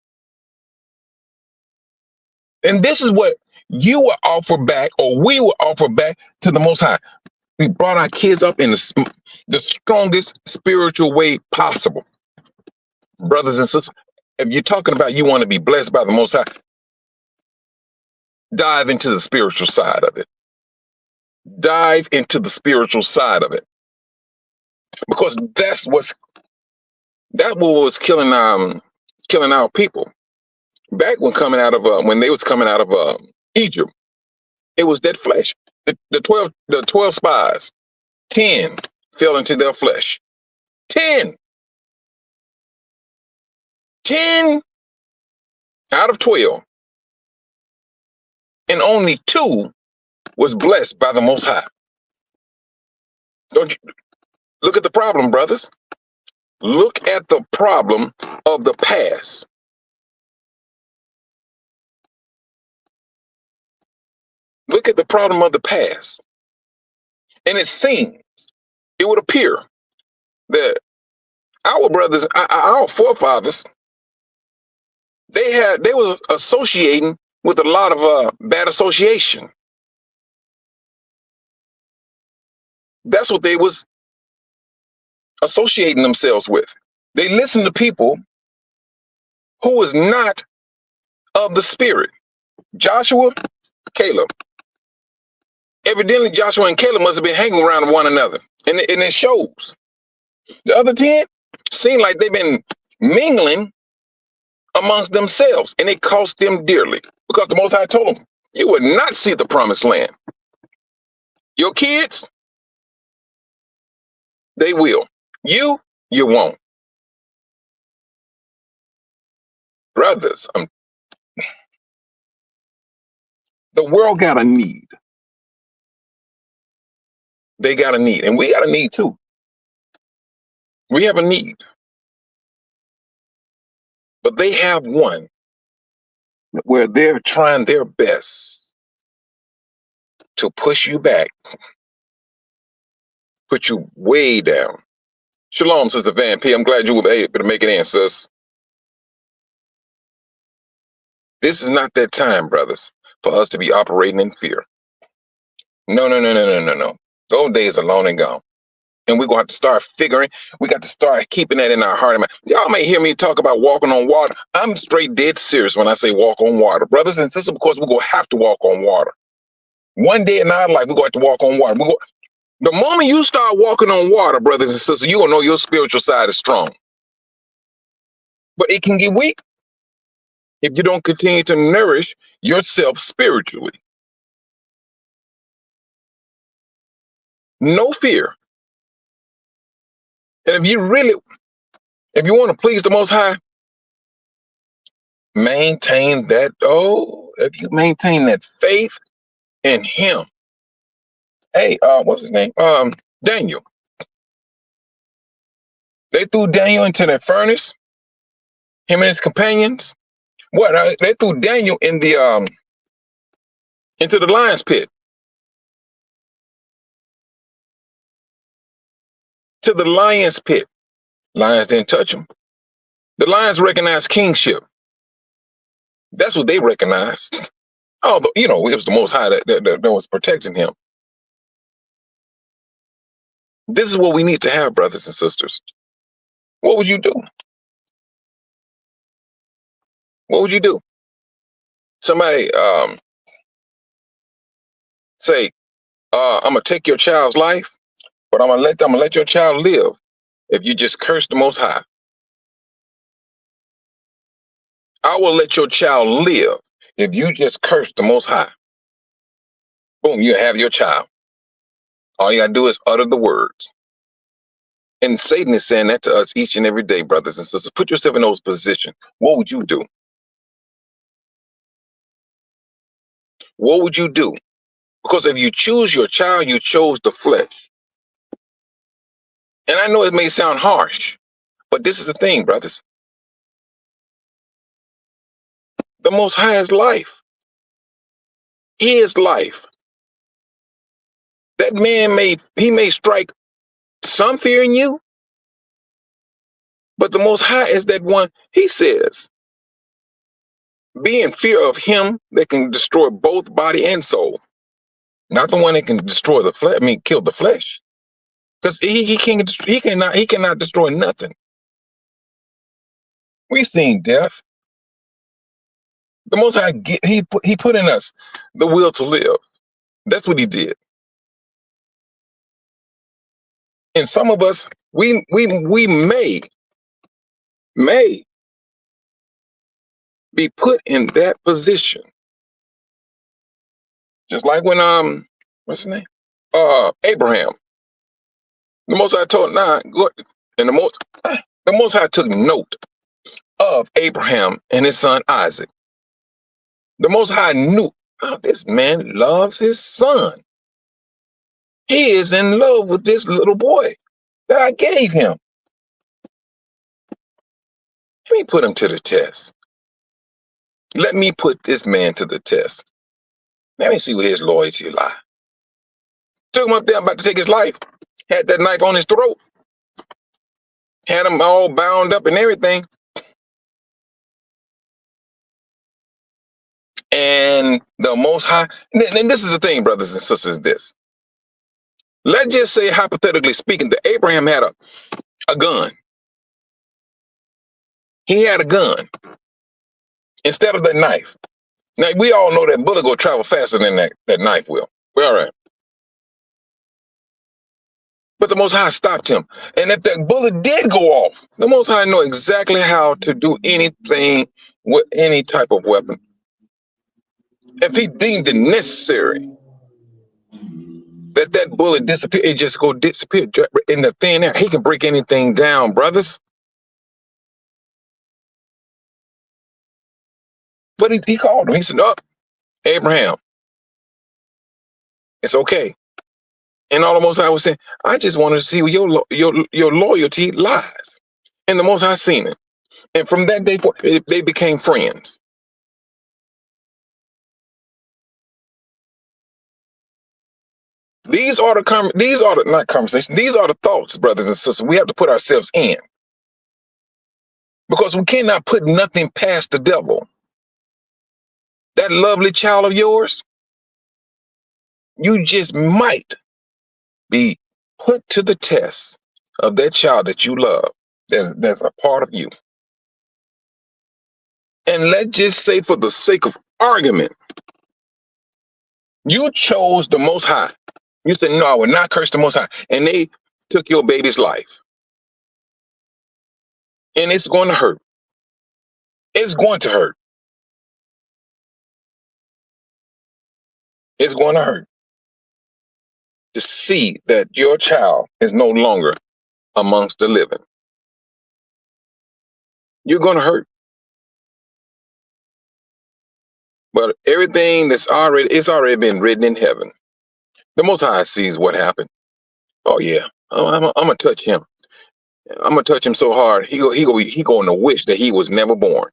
Speaker 1: And this is what you will offer back, or we will offer back to the Most High. We brought our kids up in the strongest spiritual way possible. Brothers and sisters, if you're talking about you want to be blessed by the Most High, dive into the spiritual side of it. Dive into the spiritual side of it. Because that what was killing our people. Back when they was coming out of Egypt, it was that flesh. The 12 spies. 10 fell into their flesh. 10. 10 out of 12. And only 2 was blessed by the Most High. Don't you look at the problem, brothers? Look at the problem of the past. Look at the problem of the past. And it seems, it would appear that our brothers, our forefathers, they were associating with a lot of bad association. That's what they was associating themselves with. They listened to people who was not of the spirit. Joshua, Caleb. Evidently, Joshua and Caleb must have been hanging around one another. And it shows. The other 10 seem like they've been mingling amongst themselves, and it cost them dearly because the Most High told them, you would not see the promised land. Your kids, they will. You won't. Brothers, the world got a need. They got a need, and we got a need too. We have a need. But they have one where they're trying their best to push you back, put you way down. Shalom, Sister Van P. I'm glad you were able to make it in, sis. This is not that time, brothers, for us to be operating in fear. No. Those days are long and gone. And we're going to have to start figuring, we got to start keeping that in our heart and mind. Y'all may hear me talk about walking on water. I'm straight dead serious when I say walk on water. Brothers and sisters, of course, we're going to have to walk on water. One day in our life, we're going to have to walk on water. The moment you start walking on water, brothers and sisters, you're going to know your spiritual side is strong. But it can get weak if you don't continue to nourish yourself spiritually. No fear. And if you want to please the Most High, maintain that, if you maintain that faith in Him. Hey, what's his name? Daniel. They threw Daniel into that furnace, him and his companions. They threw Daniel in the into the lion's pit. To the lion's pit. Lions didn't touch him. The lions recognized kingship. That's what they recognized. Oh, but it was the Most High that was protecting him. This is what we need to have, brothers and sisters. What would you do? What would you do? Somebody say, I'm gonna take your child's life, but I'm gonna let your child live if you just curse the Most High. I will let your child live if you just curse the Most High. Boom, you have your child. All you gotta do is utter the words. And Satan is saying that to us each and every day, brothers and sisters. Put yourself in those positions. What would you do? What would you do? Because if you choose your child, you chose the flesh. And I know it may sound harsh, but this is the thing, brothers. The Most High is life. He is life. That man may strike some fear in you, but the Most High is that one. He says, be in fear of him that can destroy both body and soul. Not the one that can destroy the flesh. Kill the flesh, because he cannot destroy nothing. We've seen death. The Most High, he put in us the will to live. That's what he did. And some of us, we may be put in that position. Just like when what's his name? Abraham. The Most High told, nah, go, and the Most High took note of Abraham and his son Isaac. The Most High knew, oh, this man loves his son. He is in love with this little boy that I gave him. Let me put him to the test. Let me put this man to the test. Let me see where his loyalty lie. Took him up there about to take his life. Had that knife on his throat. Had him all bound up and everything. And the Most High, and this is the thing, brothers and sisters, this. Let's just say, hypothetically speaking, that Abraham had a gun. He had a gun instead of that knife. Now, we all know that bullet will travel faster than that knife will. All right. But the Most High stopped him. And if that bullet did go off, the Most High know exactly how to do anything with any type of weapon. If he deemed it necessary that bullet disappear, it just go disappear in the thin air. He can break anything down, brothers. But he called him. He said, "Oh, Abraham, it's okay." And all the Most High was saying, "I just wanted to see where your loyalty lies." And the Most High seen it. And from that day forward, they became friends. These are the not conversations. These are the thoughts, brothers and sisters, we have to put ourselves in. Because we cannot put nothing past the devil. That lovely child of yours, you just might be put to the test of that child that you love. That's a part of you. And let's just say, for the sake of argument, you chose the Most High. You said, "No, I will not curse the Most High." And they took your baby's life. And it's going to hurt. It's going to hurt. It's going to hurt to see that your child is no longer amongst the living. You're going to hurt. But everything it's already been written in heaven. The Most High sees what happened. Oh yeah, I'm gonna touch him. I'm gonna touch him so hard he going to wish that he was never born.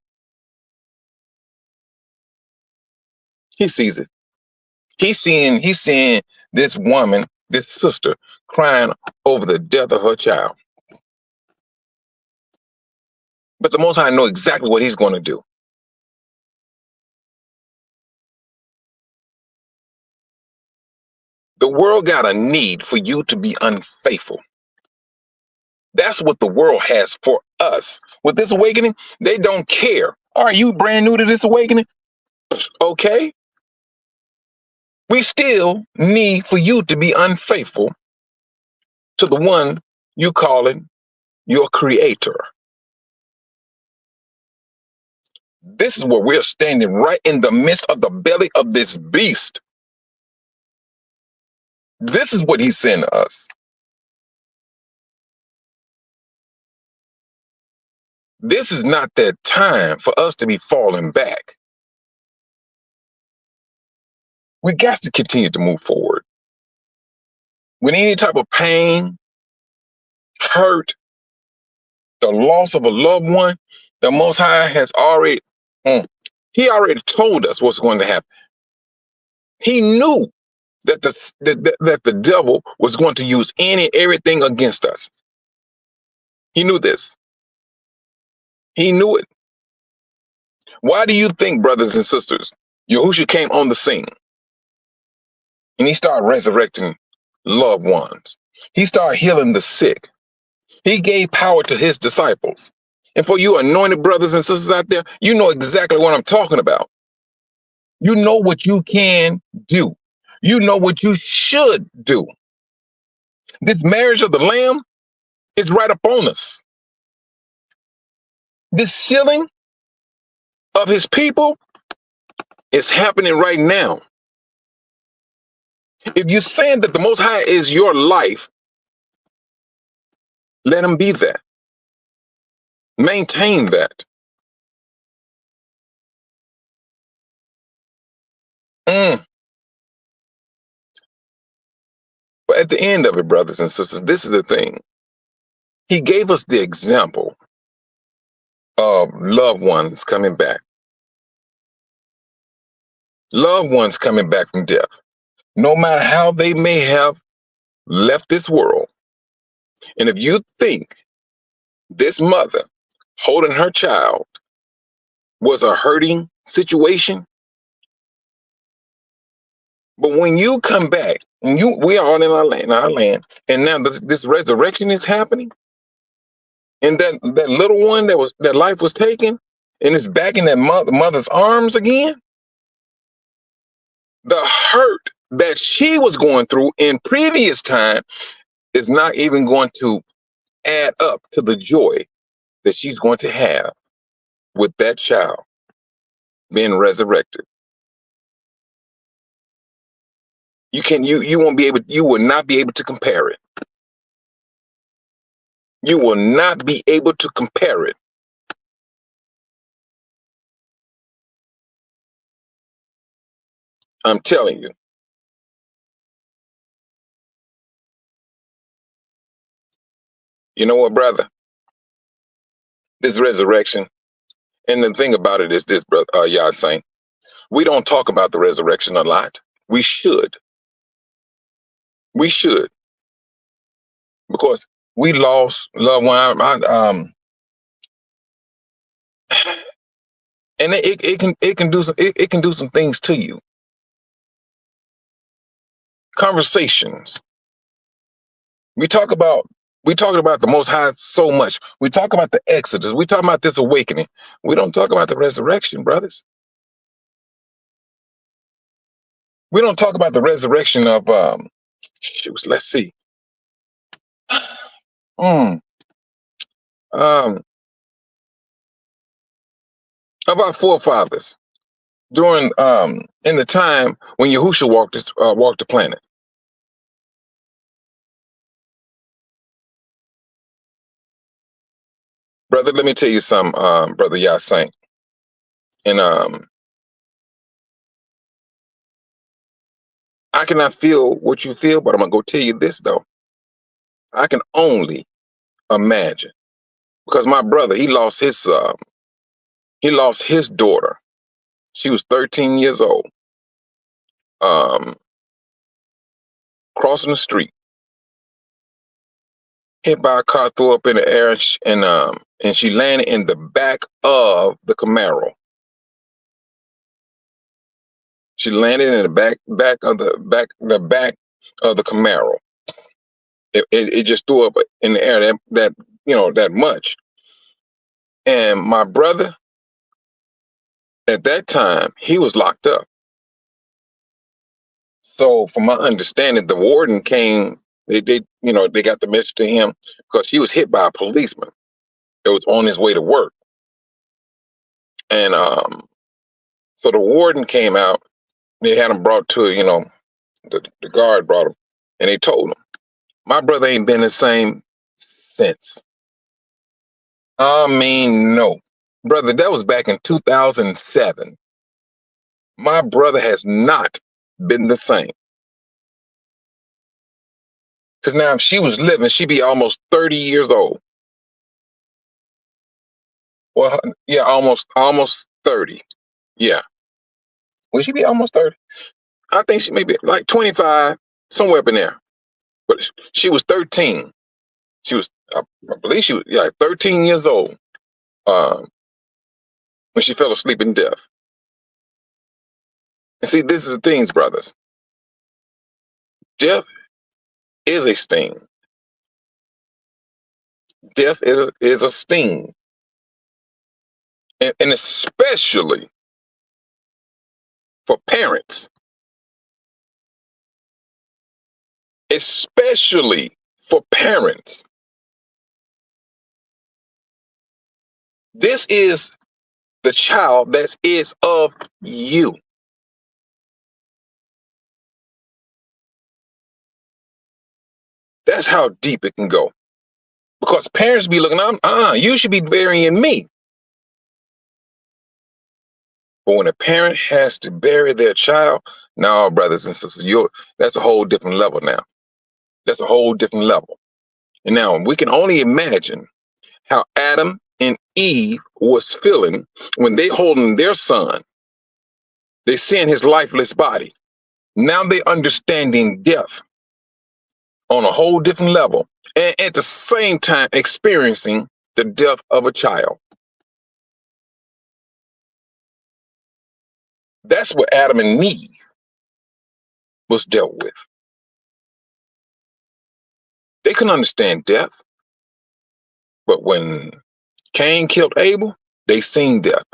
Speaker 1: He sees it. He's seeing this woman, this sister, crying over the death of her child. But the Most High know exactly what he's going to do. The world got a need for you to be unfaithful. That's what the world has for us. With this awakening, they don't care. Are you brand new to this awakening? Okay. We still need for you to be unfaithful to the one you call it your creator. This is where we're standing, right in the midst of the belly of this beast. This is what he's saying to us. This is not that time for us to be falling back. We got to continue to move forward. When any type of pain, hurt, the loss of a loved one, the Most High has already, he already told us what's going to happen. He knew that the devil was going to use everything against us. He knew this. He knew it. Why do you think, brothers and sisters, Yahushua came on the scene and he started resurrecting loved ones? He started healing the sick. He gave power to his disciples. And for you anointed brothers and sisters out there, you know exactly what I'm talking about. You know what you can do. You know what you should do. This marriage of the Lamb is right upon us. This sealing of his people is happening right now. If you're saying that the Most High is your life, Let him be that. Maintain that. Mm. But at the end of it, brothers and sisters, this is the thing. He gave us the example of loved ones coming back. Loved ones coming back from death. No matter how they may have left this world. And if you think this mother holding her child was a hurting situation, but when you come back, and we are all in our land, and now this resurrection is happening, and that little one that life was taken, and is back in that mother's arms again, the hurt that she was going through in previous time is not even going to add up to the joy that she's going to have with that child being resurrected. You won't be able, you will not be able to compare it. You will not be able to compare it. I'm telling you. You know what, brother? This resurrection, and the thing about it is this, brother, Yah Saint, we don't talk about the resurrection a lot. We should. We should, because we lost loved one. And it can do some things to you. Conversations. We talk about the Most High so much. We talk about the Exodus. We talk about this awakening. We don't talk about the resurrection, brothers. We don't talk about the resurrection of let's see. Mm, um, of our forefathers during in the time when Yahushua walked the planet. Brother, let me tell you something, brother Yah Saint. And I cannot feel what you feel, but I'm gonna go tell you this though. I can only imagine, because my brother, he lost his daughter. She was 13 years old. Um, Crossing the street, hit by a car, threw up in the air, and she landed in the back of the Camaro. She landed in the back of the Camaro. It just threw up in the air that much. And my brother, at that time, he was locked up. So from my understanding, the warden came. They got the message to him because he was hit by a policeman. It was on his way to work, and so the warden came out. They had him brought to the guard brought him, and they told him, my brother ain't been the same since. I mean, no, brother, that was back in 2007. My brother has not been the same. Because now if she was living, she'd be almost 30 years old. Well, yeah, almost 30. Yeah. Would she be almost 30? I think she may be like 25, somewhere up in there. But she was 13. She was, I believe she was, 13 years old when she fell asleep in death. And see, this is the things, brothers. Death is a sting. Death is a sting. And especially for parents. Especially for parents. This is the child that is of you. That's how deep it can go. Because parents be looking, you should be burying me. But when a parent has to bury their child, no, brothers and sisters, that's a whole different level now. That's a whole different level. And now we can only imagine how Adam and Eve was feeling when they holding their son. They seeing his lifeless body. Now they understanding death on a whole different level, and at the same time experiencing the death of a child. That's what Adam and Eve was dealt with. They couldn't understand death, but when Cain killed Abel, they seen death.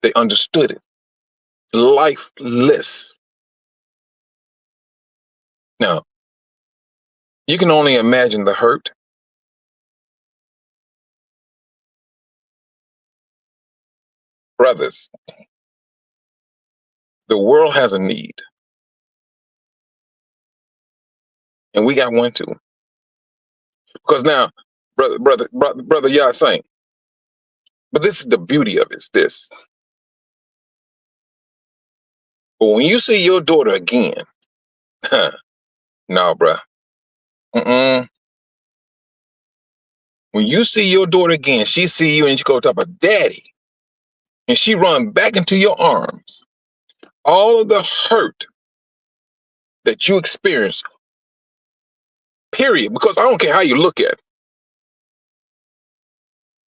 Speaker 1: They understood it. Lifeless. Now, you can only imagine the hurt. Brothers, the world has a need, and we got one too. Because now, brother, y'all saying, but this is the beauty of it, is this. But when you see your daughter again, no, bruh. When you see your daughter again, she see you and she go talk about daddy, and she run back into your arms. All of the hurt that you experience, period, because I don't care how you look at it.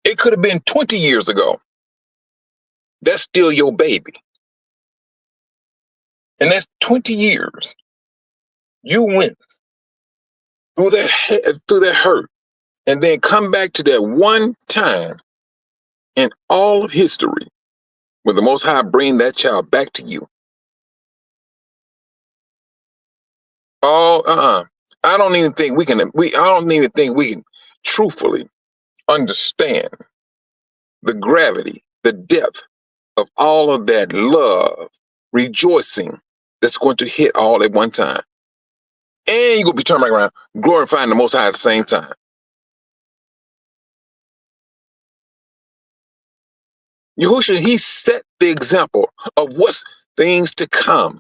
Speaker 1: It could have been 20 years ago. That's still your baby. And that's 20 years. You went through that hurt, and then come back to that one time in all of history when the Most High bring that child back to you. Oh, I don't even think we can. I don't even think we can truthfully understand the gravity, the depth of all of that love, rejoicing that's going to hit all at one time. And you're going to be turning back around, glorifying the Most High at the same time. Yahushua, he set the example of what's things to come.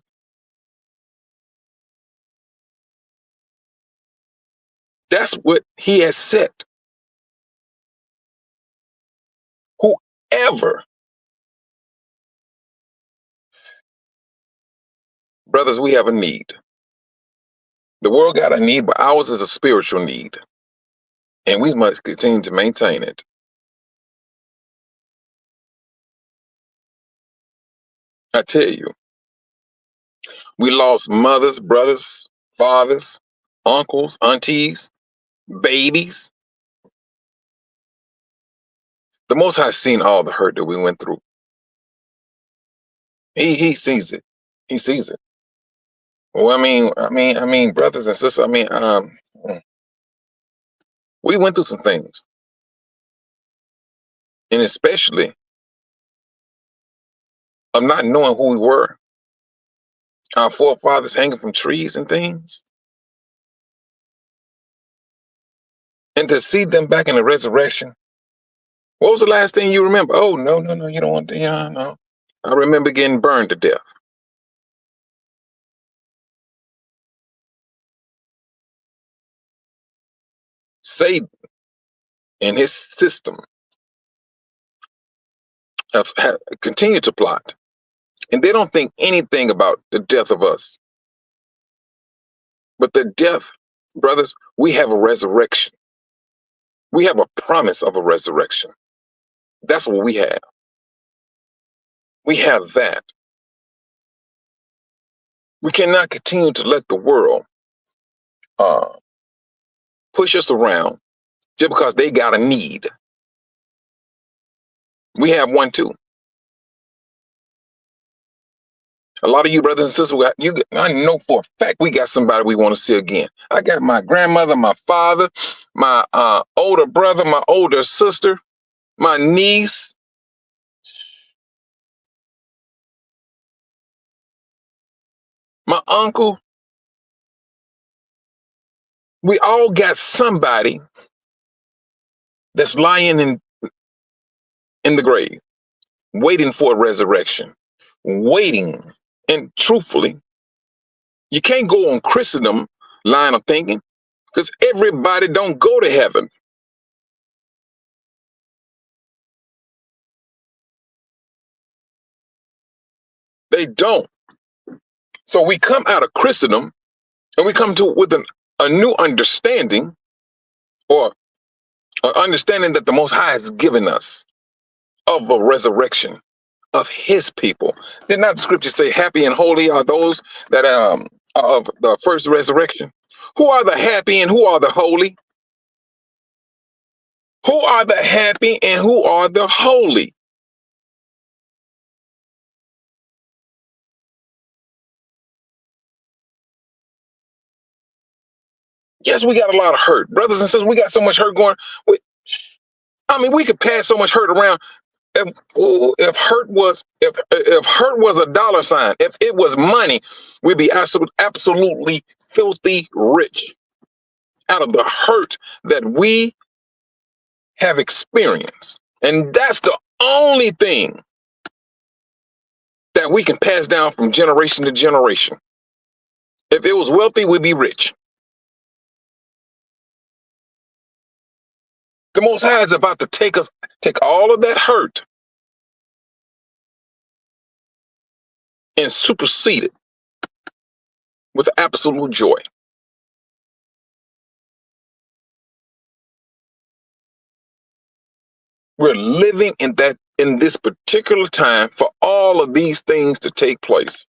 Speaker 1: That's what he has set. Whoever, brothers, we have a need. The world got a need, but ours is a spiritual need. And we must continue to maintain it. I tell you, we lost mothers, brothers, fathers, uncles, aunties, babies. The Most High seen all the hurt that we went through. He sees it. He sees it. Well, I mean, brothers and sisters. We went through some things, and especially of not knowing who we were. Our forefathers hanging from trees and things, and to see them back in the resurrection. What was the last thing you remember? Oh, no, you don't want to. Yeah, no. I remember getting burned to death. Satan and his system have continued to plot, and they don't think anything about the death of us. But the death, brothers, we have a resurrection. We have a promise of a resurrection. That's what we have. We have that. We cannot continue to let the world push us around just because they got a need. We have one too. A lot of you brothers and sisters, I know for a fact we got somebody we want to see again. I got my grandmother, my father, my older brother, my older sister, my niece, my uncle. We all got somebody that's lying in the grave, waiting for a resurrection, waiting. And truthfully, you can't go on Christendom line of thinking because everybody don't go to heaven. They don't. So we come out of Christendom and we come to with a new understanding, or an understanding that the Most High has given us of a resurrection of His people. Did not the scripture say, "Happy and holy are those that are of the first resurrection"? Who are the happy and who are the holy? Who are the happy and who are the holy? Yes, we got a lot of hurt, brothers and sisters. We got so much hurt going. I mean, we could pass so much hurt around. If hurt was a dollar sign, if it was money, we'd be absolutely filthy rich out of the hurt that we have experienced. And that's the only thing that we can pass down from generation to generation. If it was wealthy, we'd be rich. The Most High is about to take all of that hurt and supersede it with absolute joy. We're living in this particular time for all of these things to take place.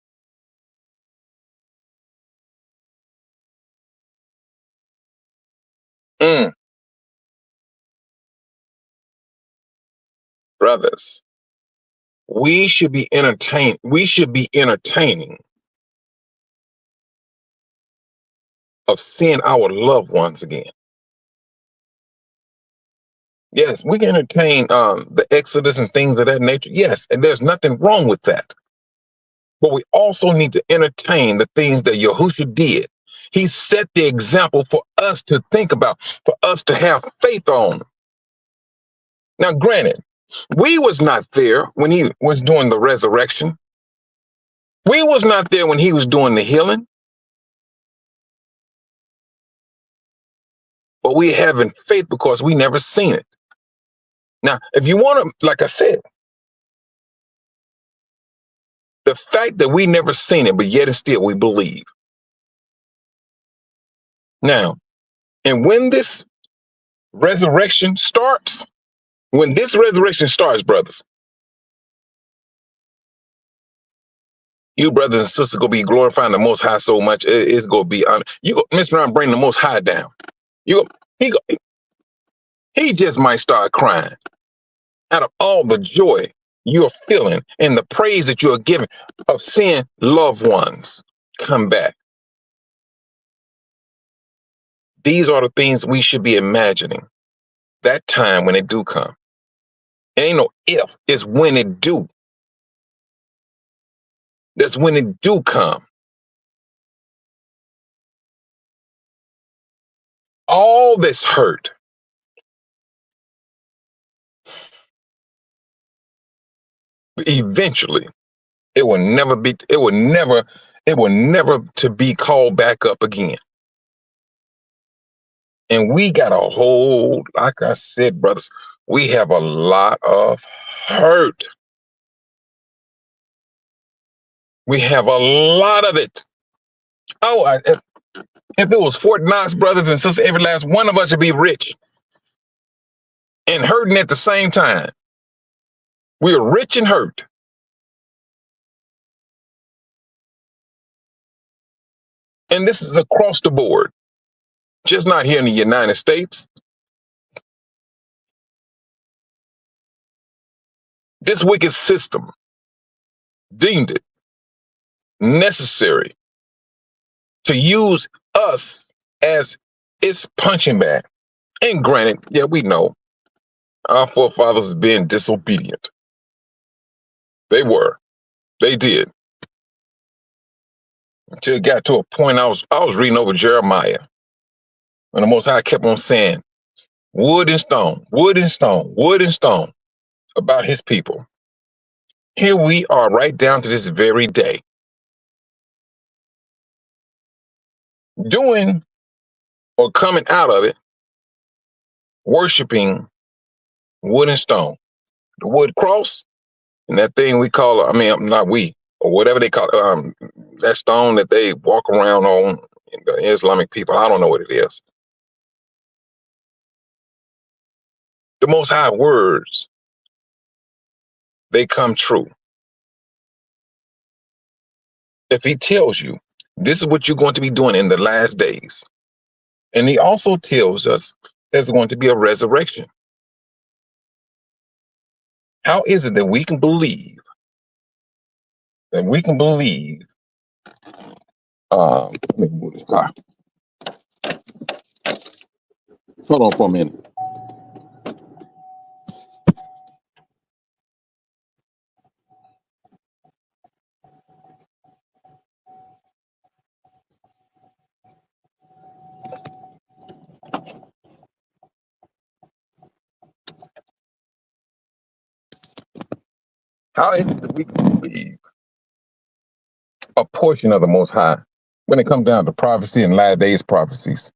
Speaker 1: Brothers, we should be entertained. We should be entertaining of seeing our loved ones again. Yes, we can entertain the Exodus and things of that nature. Yes, and there's nothing wrong with that. But we also need to entertain the things that Yahushua did. He set the example for us to think about, for us to have faith on. Now, granted, we was not there when he was doing the resurrection. We was not there when he was doing the healing. But we having faith because we never seen it. Now, if you want to, like I said, the fact that we never seen it, but yet and still we believe. Now, and when this resurrection starts, brothers, you brothers and sisters gonna be glorifying the Most High so much, it's gonna be you go mess around, bring the Most High down. He just might start crying out of all the joy you're feeling and the praise that you're giving of seeing loved ones come back. These are the things we should be imagining that time when it do come. It ain't no if, it's when it do. That's when it do come. All this hurt, eventually, it will never to be called back up again. And we got a whole, like I said, brothers, we have a lot of hurt. We have a lot of it. Oh, if it was Fort Knox, brothers and sisters, every last one of us would be rich and hurting at the same time. We're rich and hurt. And this is across the board, just not here in the United States. This wicked system deemed it necessary to use us as its punching bag. And granted, yeah, we know our forefathers was being disobedient. They were. They did. Until it got to a point I was reading over Jeremiah. And the Most High kept on saying, Wood and stone, wood and stone, wood and stone about his people. Here we are right down to this very day doing or coming out of it, worshiping wood and stone. The wood cross and that thing we call, I mean, not we, or whatever they call it, that stone that they walk around on, the Islamic people, I don't know what it is. The Most High words, they come true. If he tells you, this is what you're going to be doing in the last days, and he also tells us there's going to be a resurrection. How is it that we can believe let me move this car. Hold on for a minute. How is it that we can believe a portion of the Most High when it comes down to prophecy and last days prophecies,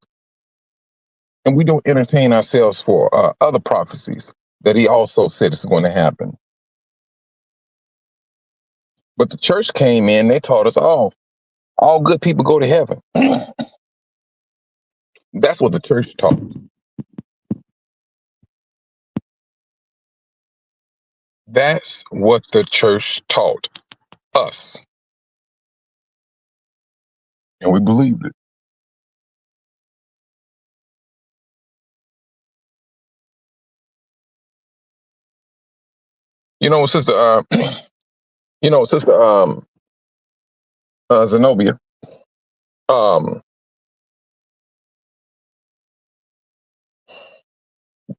Speaker 1: and we don't entertain ourselves for other prophecies that he also said is going to happen? But the church came in, they taught us all good people go to heaven. That's what the church taught. That's what the church taught us. And we believed it. You know, sister, sister Zenobia, um,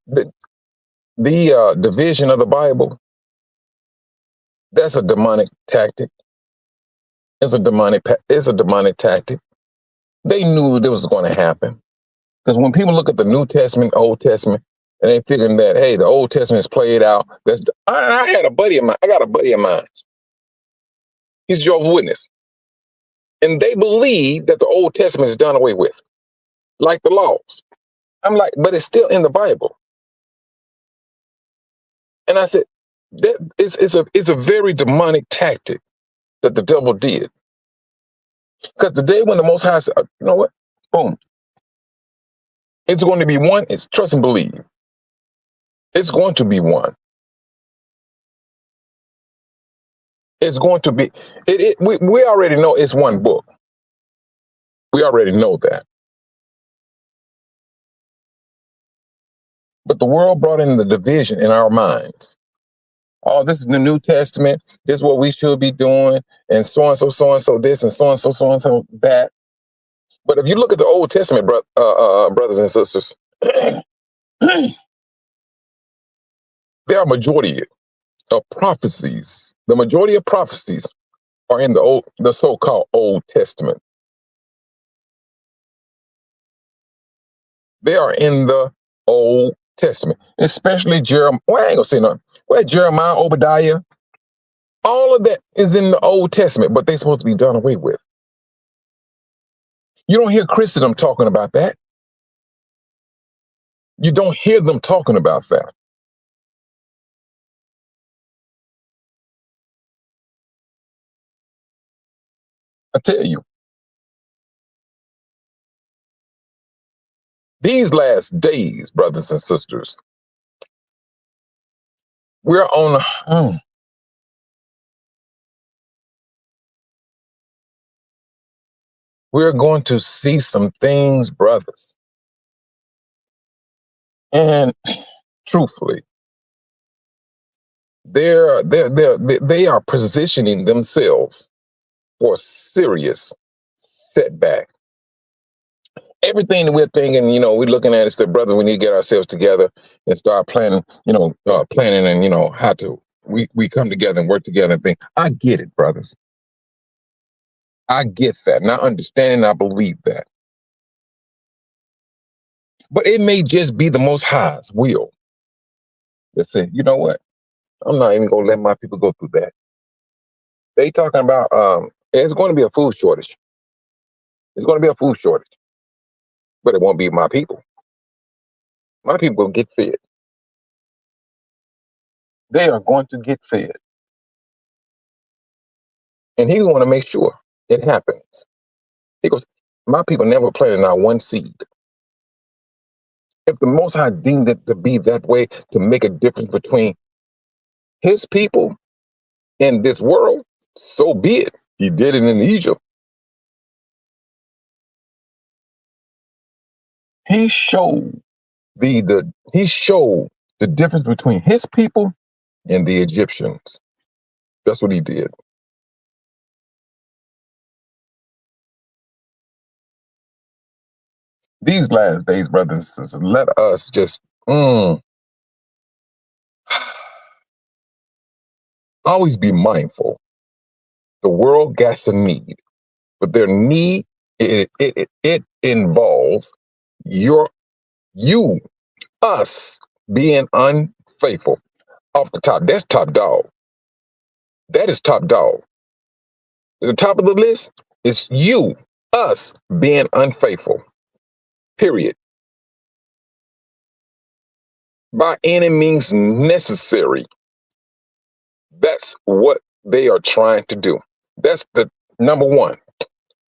Speaker 1: the division of the Bible, that's a demonic tactic. It's a demonic tactic. They knew this was going to happen. Because when people look at the New Testament, Old Testament, and they figuring that, hey, the Old Testament is played out. I had a buddy of mine. I got a buddy of mine. He's Jehovah's Witness. And they believe that the Old Testament is done away with, like the laws. I'm like, but it's still in the Bible. And I said, it's a very demonic tactic that the devil did. Because the day when the Most High said, you know what? Boom. It's going to be one. It's trust and believe. It's going to be one. It's going to be, we already know it's one book. We already know that. But the world brought in the division in our minds. Oh, this is the New Testament. This is what we should be doing. And so and so this, and so and so that. But if you look at the Old Testament, brothers and sisters, there are majority of prophecies. The majority of prophecies are in the so-called Old Testament. They are in the Old Testament, especially Jeremiah. Well, I ain't gonna say nothing. Well, Jeremiah, Obadiah, all of that is in the Old Testament, but they're supposed to be done away with. You don't hear Christendom talking about that. You don't hear them talking about that. I tell you, these last days, brothers and sisters, we're on we're going to see some things, brothers. And truthfully, they are positioning themselves for a serious setback. Everything that we're thinking, we're looking at is that, brother, we need to get ourselves together and start planning, planning and, how to, we come together and work together and think. I get it, brothers. I get that. And I understand and I believe that. But it may just be the Most High's will that say, you know what? I'm not even gonna let my people go through that. They talking about there's going to be a food shortage. There's going to be a food shortage, but it won't be my people. My people will get fed. They are going to get fed, and He's going to make sure it happens. He goes, my people never planted not one seed. If the Most High deemed it to be that way to make a difference between His people and this world, so be it. He did it in Egypt. He showed he showed the difference between His people and the Egyptians. That's what He did. These last days, brothers and sisters, let us just always be mindful. The world got a need, but their need it involves you, us being unfaithful. Off the top, that's top dog. That is top dog. The top of the list is us being unfaithful. Period. By any means necessary. That's what they are trying to do. That's the number one.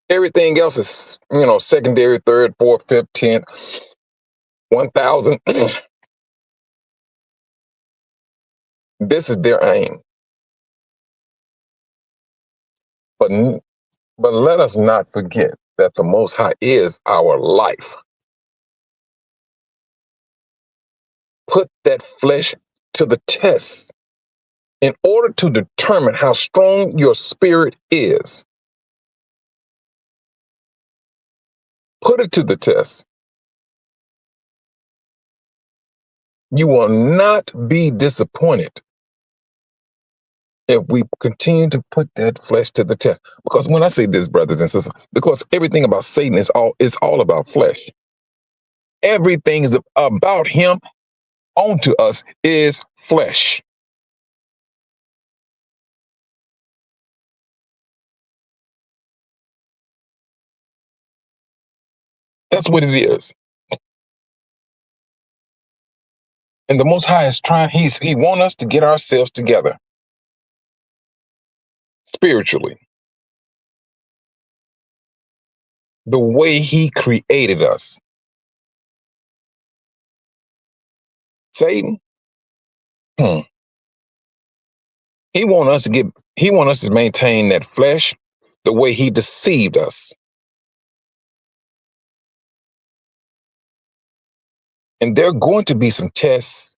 Speaker 1: Everything else is, secondary, third, fourth, fifth, 10th, 1,000. This is their aim. But let us not forget that the Most High is our life. Put that flesh to the test in order to determine how strong your spirit is. Put it to the test. You will not be disappointed if we continue to put that flesh to the test. Because when I say this, brothers and sisters, because everything about Satan is all about flesh. Everything is about him onto us is flesh. That's what it is. And the Most High is trying, he wants us to get ourselves together spiritually. The way he created us. Satan, he want us to maintain that flesh the way he deceived us. And there are going to be some tests.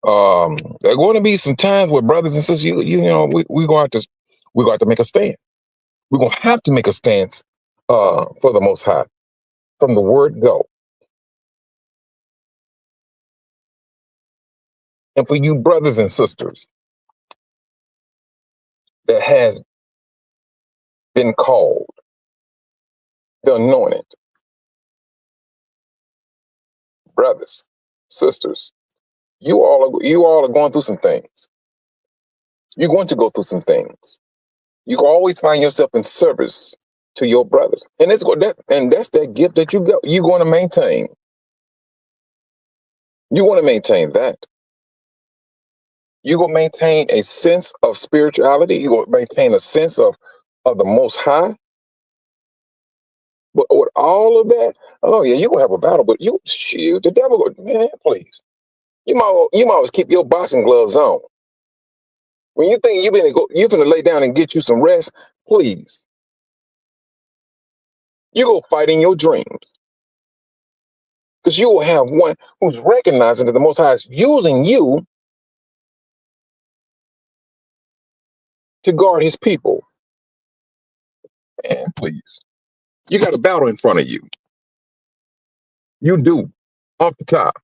Speaker 1: There are going to be some times where brothers and sisters, we're going to make a stand. We're going to have to make a stance for the Most High from the word go. And for you brothers and sisters that has been called, the anointed, brothers, sisters, you all are going through some things. You're going to go through some things. You can always find yourself in service to your brothers, and that's that gift that you're going to maintain. You want to maintain that. You're going to maintain a sense of spirituality. You're going to maintain a sense of the Most High. But with all of that, oh yeah, you're going to have a battle. But the devil, man, please. You might always keep your boxing gloves on. When you think you're gonna lay down and get you some rest, please. You go fight in your dreams. Because you will have one who's recognizing that the Most High is using you to guard his people. And please. You got a battle in front of you. You do. Off the top.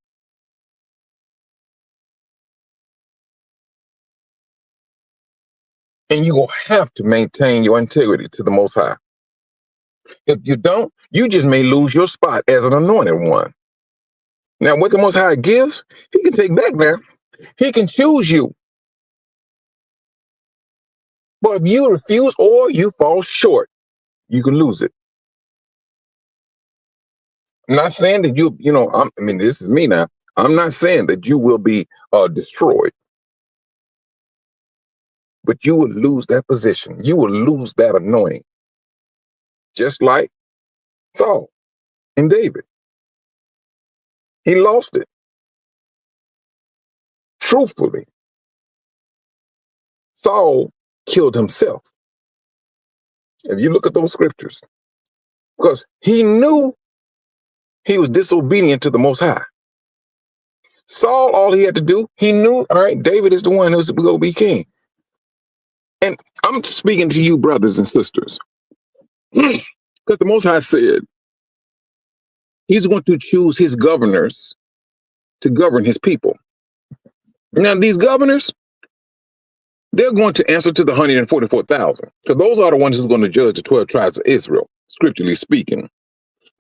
Speaker 1: And you're going to have to maintain your integrity to the Most High. If you don't, you just may lose your spot as an anointed one. Now, what the Most High gives, he can take back now. He can choose you. But if you refuse or you fall short, you can lose it. I'm not saying that I mean, this is me now. I'm not saying that you will be destroyed, but you will lose that position. You will lose that anointing. Just like Saul and David. He lost it. Truthfully, Saul killed himself. If you look at those scriptures, because he knew he was disobedient to the Most High. Saul, all he had to do, he knew, all right, David is the one who's going to be king. And I'm speaking to you, brothers and sisters, because the Most High said he's going to choose his governors to govern his people. Now, these governors, they're going to answer to the 144,000. So those are the ones who are going to judge the 12 tribes of Israel, scripturally speaking.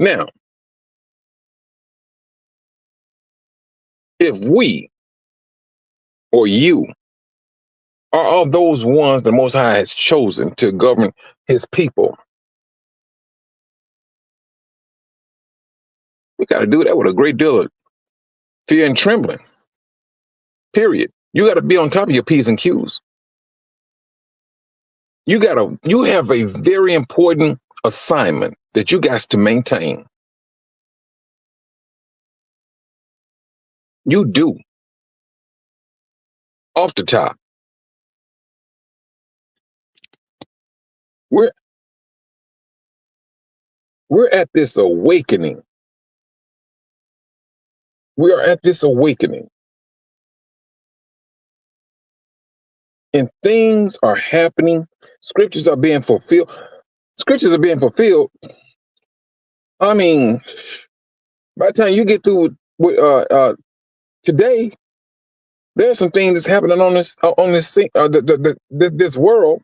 Speaker 1: Now, if we or you are of those ones the Most High has chosen to govern his people, we got to do that with a great deal of fear and trembling. Period. You got to be on top of your P's and Q's. You have a very important assignment that you got to maintain. You do. Off the top. We're at this awakening. We are at this awakening. And things are happening. Scriptures are being fulfilled. Scriptures are being fulfilled. I mean, by the time you get through with today, there's some things that's happening on this this world,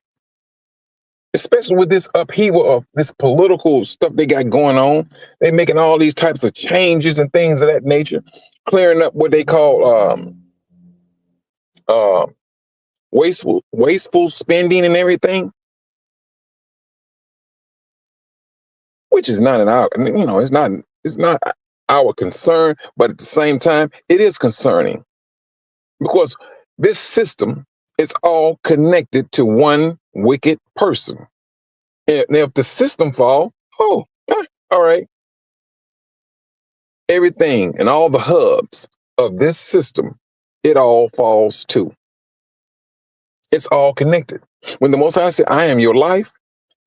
Speaker 1: especially with this upheaval of this political stuff they got going on. They're making all these types of changes and things of that nature, clearing up what they call wasteful spending and everything, which is not it's not our concern, but at the same time, it is concerning because this system is all connected to one wicked person. And if the system fall, all right, everything and all the hubs of this system, it all falls too. It's all connected. When the Most High said, I am your life,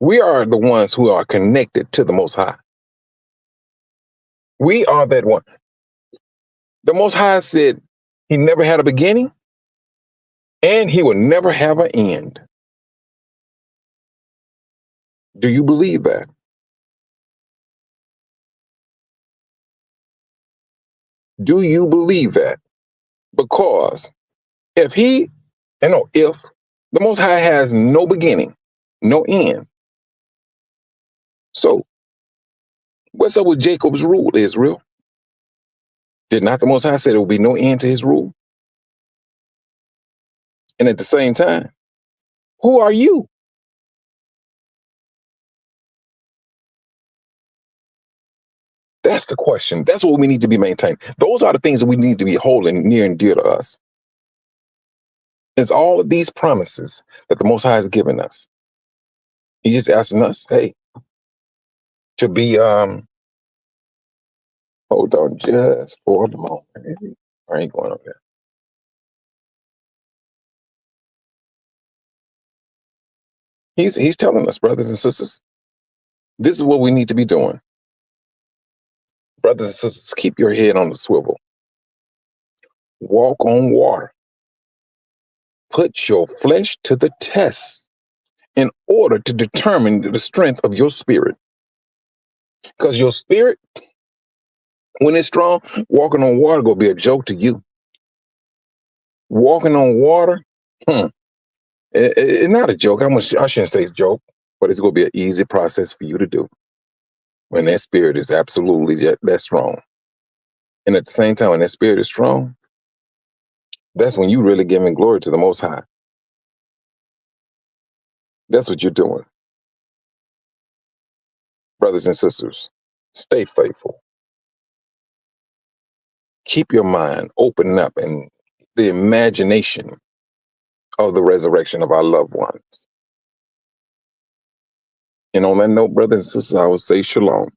Speaker 1: we are the ones who are connected to the Most High. We are that one. The Most High said he never had a beginning and he will never have an end. Do you believe that? Do you believe that? Because if the Most High has no beginning, no end. So what's up with Jacob's rule, Israel? Did not the Most High say there will be no end to his rule? And at the same time, who are you? That's the question. That's what we need to be maintaining. Those are the things that we need to be holding near and dear to us. It's all of these promises that the Most High has given us. He's just asking us, hey, to be hold on just for the moment. I ain't going up there. He's telling us, brothers and sisters, this is what we need to be doing. Brothers and sisters, keep your head on the swivel. Walk on water. Put your flesh to the test in order to determine the strength of your spirit. Because your spirit, when it's strong, walking on water gonna be a joke to you. Walking on water, it's not a joke. I shouldn't say it's a joke, but it's gonna be an easy process for you to do when that spirit is absolutely that strong. And at the same time, when that spirit is strong, that's when you really giving glory to the Most High. That's what you're doing. Brothers and sisters, stay faithful. Keep your mind open up and the imagination of the resurrection of our loved ones. And on that note, brothers and sisters, I would say shalom.